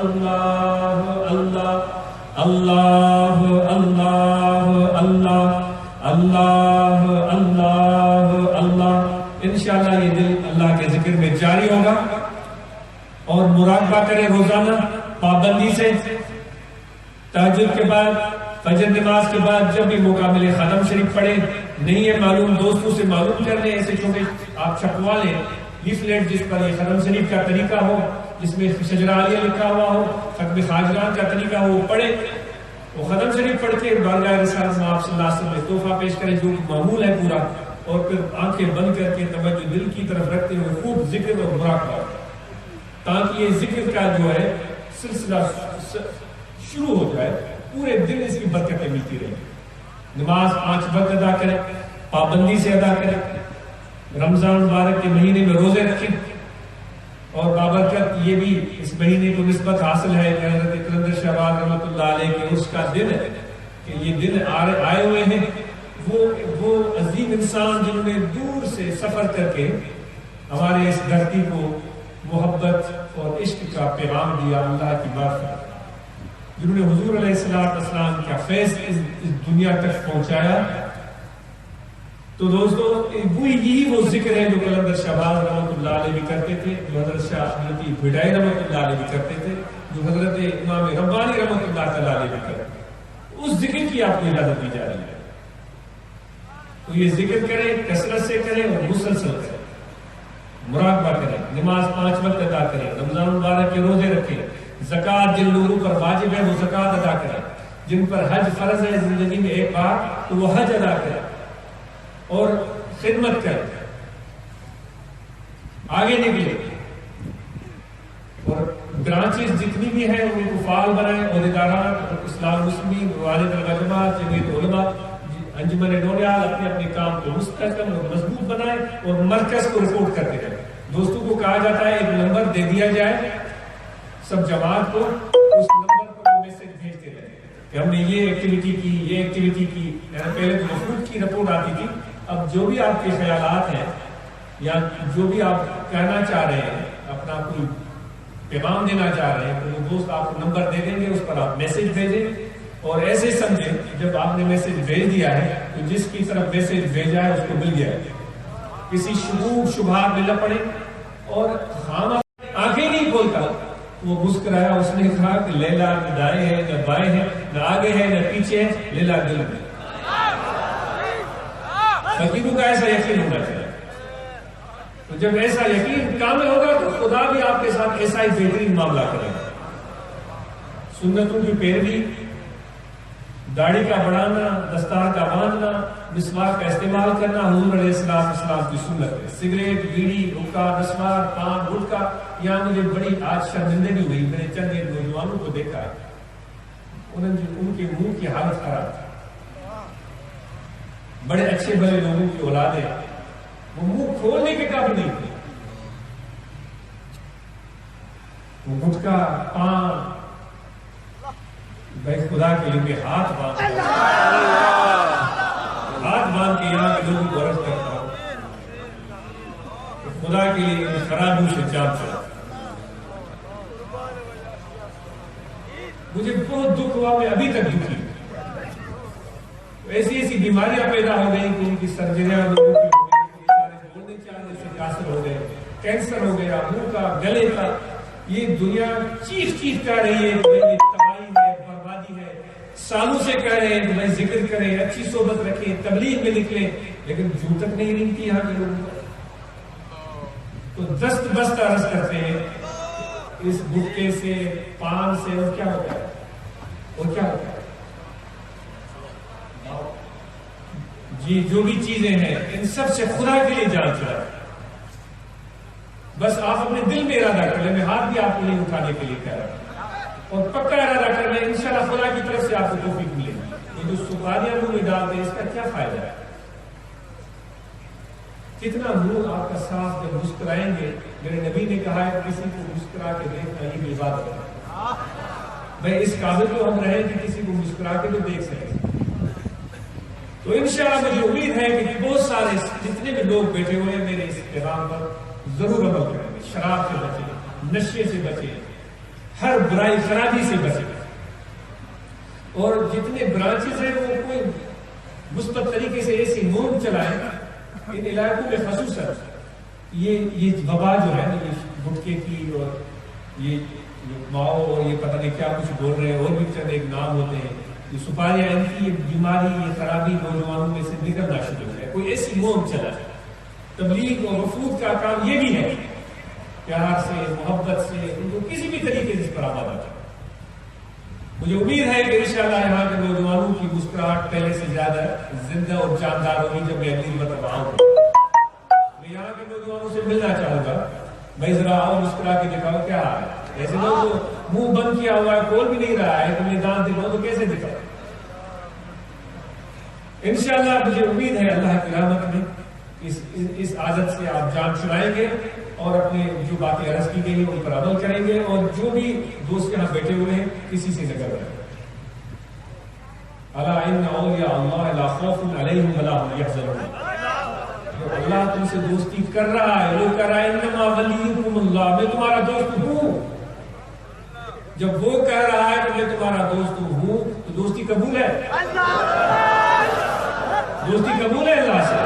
اللہ اللہ اللہ اللہ اللہ اللہ اللہ اللہ۔ انشاءاللہ یہ دل اللہ کے ذکر میں جاری ہوگا اور مراقبہ کرے روزانہ پابندی سے، تہجد کے بعد، فجر نماز کے بعد جب بھی موقع ملے ختم شریف پڑھیں، نہیں ہے معلوم دوستوں سے معلوم کر لیں، ایسے چھوٹے آپ چھپوا لیں لیفلیٹ جس پر یہ ختم شریف کا طریقہ ہو، جس میں شجرہ عالیہ لکھا ہوا ہو، ختم خواجگان کا طریقہ ہو، وہ پڑھیں، وہ ختم شریف پڑھ کے بارگاہ رسالت میں آپ صلی اللہ علیہ وسلم میں تحفہ پیش کریں جو معمول ہے پورا، اور پھر آنکھیں بند کر کے توجہ دل کی طرف رکھتے ہوئے خوب ذکر اور مراقبہ، تاکہ یہ ذکر کا جو ہے سلسلہ شروع ہو جائے، پورے دن اس کی برکتیں ملتی رہیں۔ نماز 5 وقت ادا کریں، پابندی سے ادا کریں، رمضان مبارک کے مہینے میں روزے رکھیں، اور بابرکت یہ بھی اس مہینے کو نسبت حاصل ہے کہ حضرت کلندر شاہ باز رحمۃ اللہ علیہ کے اس کا دن ہے کہ یہ دن آئے ہوئے ہیں، وہ عظیم انسان جنہوں نے دور سے سفر کر کے ہمارے اس دھرتی کو محبت اور عشق کا پیغام دیا، اللہ کی معرفت، جنہوں نے حضور علیہ السلام کا فیض اس دنیا تک پہنچایا۔ تو دوستو یہی وہ ذکر ہے جو قلندر شہباز رحمۃ اللہ علیہ بھی کرتے تھے، جو حضرت شاہ حضرت بھٹائی رحمۃ اللہ علیہ بھی کرتے تھے، جو حضرت امام ربانی رحمۃ اللہ تعالیٰ علیہ بھی کرتے تھے۔ اس ذکر کی آپ کو اجازت دی جا رہی ہے، تو یہ ذکر کریں، کثرت سے کریں اور مسلسل کریں، مراقبہ کریں، نماز 5 وقت ادا کریں، رمضان مبارک کے روزے رکھیں، زکوٰۃ جن لوگوں پر واجب ہے وہ زکوٰۃ ادا کریں، جن پر حج فرض ہے زندگی میں ایک بار تو وہ حج ادا کریں اور خدمت کریں، آگے نکلے اور برانچز جتنی بھی ہیں ان کو فعال بنائیں، عہدیداران، اسلام مسلمین، روایت الجماعت، جمعیت علماء، انجمن نوریال اپنے اپنے کام کو مستحکم اور مضبوط بنائیں اور مرکز کو رپورٹ کرتے رہیں۔ دوستوں کو کہا جاتا ہے ایک نمبر دے دیا جائے سب جماعت کو، اس نمبر پر وہ میسج بھیجتے رہیں کہ ہم نے یہ ایکٹیویٹی کی، یہ ایکٹیویٹی کی۔ پہلے تو مفروض کی رپورٹ آتی تھی، اب جو بھی آپ کے خیالات ہیں یا جو بھی آپ کہنا چاہ رہے ہیں، اپنا کوئی پیغام دینا چاہ رہے ہیں، تو وہ دوست آپ کو نمبر دے دیں گے، اس پر آپ میسج بھیجیں اور ایسے سمجھیں جب آپ نے میسج بھیج دیا ہے تو جس کی طرف میسج بھیجا ہے اس کو مل گیا ہے، کسی شکوک شبہات میں نہ پڑے۔ اور خام آنکھیں نہیں کھولتا، وہ مسکرایا، اس نے کہا کہ لیلا نہ دائیں ہے نہ بائیں ہے، نہ آگے ہے نہ پیچھے ہے، لیلا دل میں۔ فقیروں کا ایسا یقین ہونا چاہیے، تو جب ایسا یقین کامل ہوگا تو خدا بھی آپ کے ساتھ ایسا ہی بہترین معاملہ کرے گا۔ سنتوں کی پیروی، داڑھی کا بڑھانا، دستار کا باندھنا، مسواک کا استعمال کرنا حضور علیہ السلام کی سنت ہے۔ سگریٹ، بیڑی، حقہ، نسوار، پان، گٹکا، یہاں مجھے بڑی آج شرمندگی ہوئی، میں نے چند ایک نوجوانوں کو دیکھا ہے، ان کے منہ کی حالت خراب تھی، بڑے اچھے بڑے لوگوں کی اولادیں، وہ منہ کھولنے کے قابل نہیں تھے، وہ گٹکا، پان، بھائی خدا کے لیے ہاتھ باندھ کے یہاں کے لوگوں کو عرض کرتا ہوں کہ خدا کے لیے خرابیوں سے چاپ چلا۔ مجھے بہت دکھ ہوا، میں ابھی تک دکھی، ایسی ایسی بیماریاں پیدا ہو گئی کہ ان کی سرجریاں لوگوں کی بولنے چالنے سے قاصر ہو گئے، کینسر ہو گیا منہ کا، گلے کا۔ یہ دنیا چیخ چیخ کر رہی ہے کہ یہ تباہی ہے، بربادی ہے، سالوں سے کہہ رہے ہیں کہ بھائی ذکر کریں، اچھی صحبت رکھیں، تبلیغ میں نکلیں، لیکن جو تک نہیں رنگتی یہاں کے لوگوں کو، تو دست بست عرض کرتے ہیں اس گٹکے سے، پان سے، اور کیا ہوتا ہے، اور کیا ہوتا ہے جی، جو بھی چیزیں ہیں ان سب سے خدا کے لیے جان چھڑائیں۔ بس آپ اپنے دل میں ارادہ کر لیں، میں ہاتھ بھی آپ کو نہیں اٹھانے کے لیے کہہ رہا ہوں، اور پکا ارادہ کر لیں، انشاءاللہ خدا کی طرف سے آپ کو توفیق ملے گی۔ یہ جو سپاریاں منہ میں ڈالتے ہیں اس کا کیا فائدہ ہے؟ کتنا منہ آپ کا صاف جب مسکرائیں گے، میرے نبی نے کہا ہے کسی کو مسکرا کے دیکھنا یہ بھی عبادت ہے۔ بھائی اس قابل تو ہم رہیں کہ کسی کو مسکرا کے تو دیکھ سکیں، تو انشاءاللہ مجھے امید ہے کہ بہت سارے جتنے بھی لوگ بیٹھے ہوئے ہیں میرے اس پیغام پر ضرور عمل کریں گے، شراب سے بچیں، نشے سے بچیں، ہر برائی خرابی سے بچیں، اور جتنے برانچز ہیں وہ کوئی مثبت طریقے سے ایسی مہم چلائیں ان علاقوں میں، خصوصاً یہ وبا جو ہے نا، یہ گٹکے کی اور یہ ماؤ اور یہ پتہ نہیں کیا کچھ بول رہے ہیں، اور بھی چند ایک نام ہوتے ہیں، یہ سپاریاں، ان کی یہ بیماری، یہ خرابی نوجوانوں میں سے نکلنا شروع ہے۔ کوئی ایسی مہم چلائے، تبلیغ اور وفود کا کام یہ بھی ہے، پیار سے، محبت سے ان کو کسی بھی طریقے سے اس پر آباد کریں۔ مجھے امید ہے کہ انشاءاللہ یہاں کے نوجوانوں کی مسکراہٹ پہلے سے زیادہ زندہ اور جاندار ہوگی جب میں اگلی مرتبہ آؤں گا۔ میں یہاں کے نوجوانوں سے ملنا چاہوں گا، بھائی ذرا آؤ مسکرا کے دکھاؤ کیا حال ہے۔ ایسے لوگ جو منہ بند کیا ہوا ہے، کھول بھی نہیں رہا ہے، تو میدان دکھاؤ تو کیسے دکھاؤ؟ انشاءاللہ مجھے امید ہے اللہ کی رحمت میں اس عادت سے آپ جان چھڑائیں گے اور اپنے جو باتیں عرض کی گئی ہیں ان پر عمل کریں گے، اور جو بھی دوست یہاں بیٹھے ہوئے ہیں کسی سے نہ گھبرائیں۔ الا ان اولیاء اللہ لا خوف علیہم ولا هم یحزنون۔ تو اللہ تم سے دوستی کر رہا ہے، وہ کہہ رہا ہے انما ولیکم اللہ، میں تمہارا دوست ہوں۔ جب وہ کہہ رہا ہے کہ میں تمہارا دوست ہوں تو دوستی قبول ہے، دوستی قبول ہے اللہ سے۔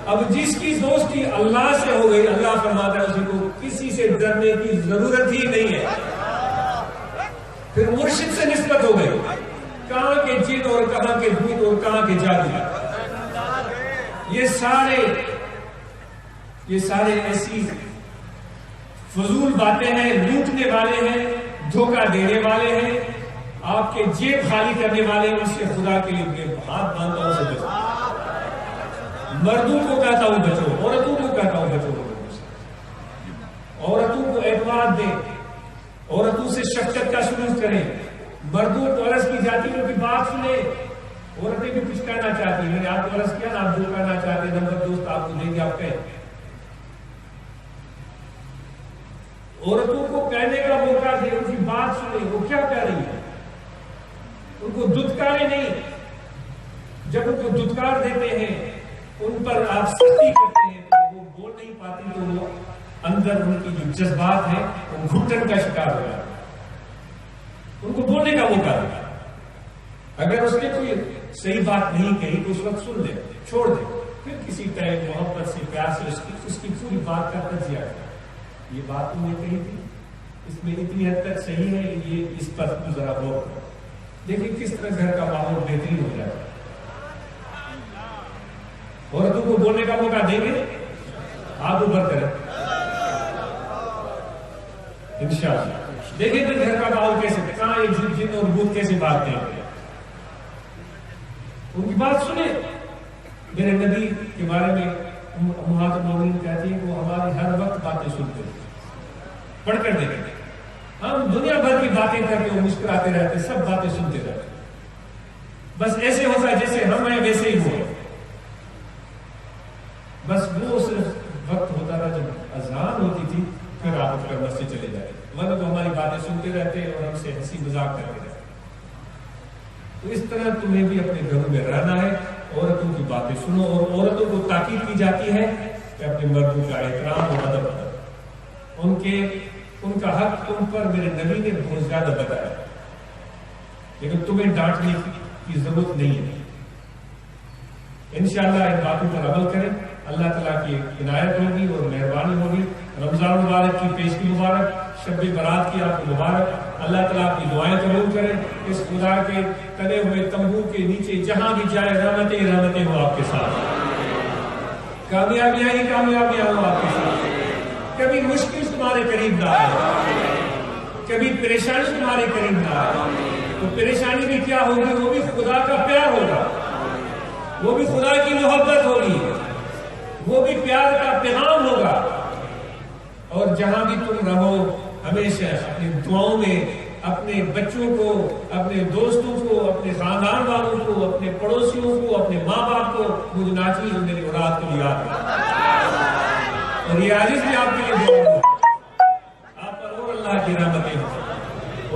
اب جس کی دوستی اللہ سے ہو گئی، اللہ فرماتا ہے اسی کو کسی سے ڈرنے کی ضرورت ہی نہیں ہے۔ پھر مرشد سے نسبت ہو گئی، کہاں کے جن اور کہاں کے بھوت اور کہاں کے جادو، یہ سارے ایسی فضول باتیں ہیں، لوٹنے والے ہیں، دھوکہ دینے والے ہیں، آپ کے جیب خالی کرنے والے ہیں۔ اس سے خدا کے لیے ہاتھ باندھتا ہوں سے بچو، مردوں کو کہتا ہوں بچو، عورتوں کو کہتا ہوں بچو، عورتوں کو اعتماد دیں، عورتوں سے شفقت کا سلوک کریں، مردوں کو عرض کی جاتی ہے ان کی بات سنیں، عورتیں بھی کچھ کہنا چاہتی ہیں، میں نے آپ کو عرض کیا نا، آپ جو کہنا چاہتے ہیں نمبر دوست آپ کو دیں گے، آپ کہیں۔ عورتوں کو کہنے کا موقع دیں، ان کی بات سنیں، وہ کیا کہہ رہی ہے، ان کو دھتکارے نہیں۔ جب ان کو دھتکار دیتے ہیں، ان پر آپ سختی کرتے ہیں تو وہ بول نہیں پاتی، تو وہ اندر ان کی جو جذبات ہیں وہ گھٹن کا شکار ہو جاتا ہے۔ ان کو بولنے کا موقع دیں، اگر اس نے کوئی صحیح بات نہیں کہی تو اس وقت سن لے، چھوڑ دے، پھر کسی طرح محبت سے پیار سے اس کی پوری بات کا تجزیہ کرے، یہ بات تم نے کہی تھی، اس میں اتنی حد تک صحیح ہے، یہ اس پر ذرا غور کرو، دیکھیں کس طرح گھر کا ماحول بہترین ہو جائے۔ عورتوں کو بولنے کا موقع دیں گے، آپ اوپر کریں انشاءاللہ۔ دیکھیں کہ گھر کا ماحول کیسے، کہاں ایک جن اور بھوت کیسے بات کریں گے، ان کی بات سنیں۔ میرے نبی کے بارے میں امہات المومنین کہتی ہیں کہ وہ ہماری ہر وقت باتیں سنتے ہیں، پڑھ کر دیکھیں، ہم دنیا بھر کی باتیں کرتے ہیں، مسکراتے رہتے، سب باتیں سنتے رہتے، بس ایسے ہوتا ہے جیسے ہم ہیں ویسے ہی ہوئے، بس وہ صرف وقت ہوتا تھا جب اذان ہوتی تھی پھر آپ اٹھ کر مسجد چلے جاتے، ورنہ تو ہماری باتیں سنتے رہتے اور ہم سے ہنسی مذاق کرتے رہتے۔ تو اس طرح تمہیں بھی اپنے گھروں میں رہنا ہے، عورتوں کی باتیں سنو، اور عورتوں کو تاکید کی جاتی ہے کہ اپنے مردوں کا احترام اور ادب کرو، ان کا حق تم پر میرے نبی نے بہت زیادہ بتایا، لیکن تمہیں ڈانٹنے کی ضرورت نہیں ہے۔ انشاءاللہ ان باتوں پر عمل کریں، اللہ تعالیٰ کی عنایت ہوگی اور مہربانی ہوگی۔ رمضان مبارک کی پیشگی مبارک، شب برات کی آپ کو مبارک، اللہ تعالیٰ آپ کی دعائیں قبول کریں، اس خدا کے تنے ہوئے تمبو کے نیچے جہاں بھی جائے رحمتیں رحمتیں ہو آپ کے ساتھ، کامیابیاں ہی کامیابیاں ہو آپ کے ساتھ، کبھی مشکل تمہارے قریب نہ آئے، کبھی پریشانی تمہارے قریب نہ آئے، تو پریشانی بھی کیا ہوگی، وہ بھی خدا کا پیار ہوگا، وہ بھی خدا کی محبت ہوگی، وہ بھی پیار کا پیغام ہوگا۔ اور جہاں بھی تم رہو ہمیشہ اپنی دعاؤں میں اپنے بچوں کو، اپنے دوستوں کو، اپنے خاندان والوں کو، اپنے پڑوسیوں کو، اپنے ماں باپ کو، مجھ ناچی اور میری اولاد کو یاد کرو، اور یہ عاجز بھی آپ کے لیے دعا ہو، آپ پر اور اللہ کی رحمتیں ہوں۔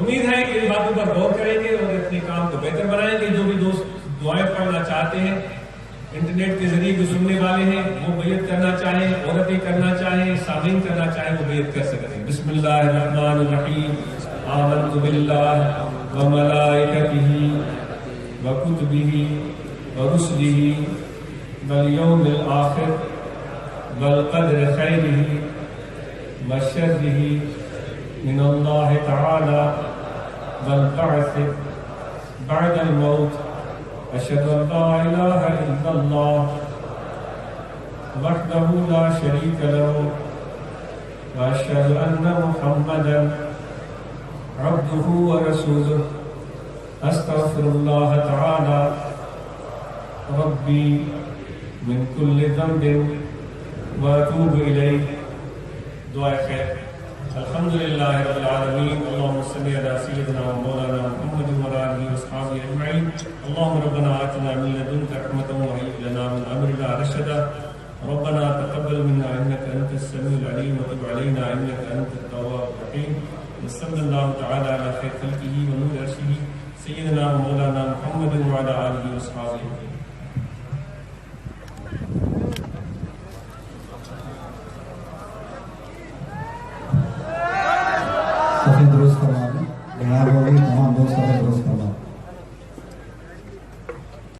امید ہے کہ ان باتوں پر غور کریں گے اور اپنے کام کو بہتر بنائیں گے۔ جو بھی دوست دعائیں پڑھنا چاہتے ہیں، انٹرنیٹ کے ذریعے جو سننے والے ہیں، وہ بیعت کرنا چاہیں، عورتیں کرنا چاہیں، سامعین کرنا چاہیں، وہ بیعت کر سکتے ہیں۔ بسم اللہ الرحمن الرحیم، آمنت باللہ وملائکتہ وکتبہ ورسلہ والیوم الآخر والقدر خیرہ وشرہ من اللہ تعالی والبعث بعد الموت، أشهد أن لا إله إلا الله وحده لا شريك له وأشهد أن محمدا عبده ورسوله، أستغفر الله تعالى ربي من كل ذنب وأتوب إليه۔ دعاء خیر۔ الحمدللہ رب العالمین، اللہم صلی علی سیدنا و مولانا محمد و آلہ و اصحابہ اجمعین۔ اللہم ربنا آتنا من لدنک رحمۃ وہیئ لنا من امرنا رشدا، ربنا تقبل منا انک انت السمیع العلیم وتب علینا انک انت التواب الرحیم۔ وصلی اللہ تعالی علی خیر خلقہ ونور عرشہ سیدنا و مولانا محمد و علی آلہ و اصحابہ اجمعین۔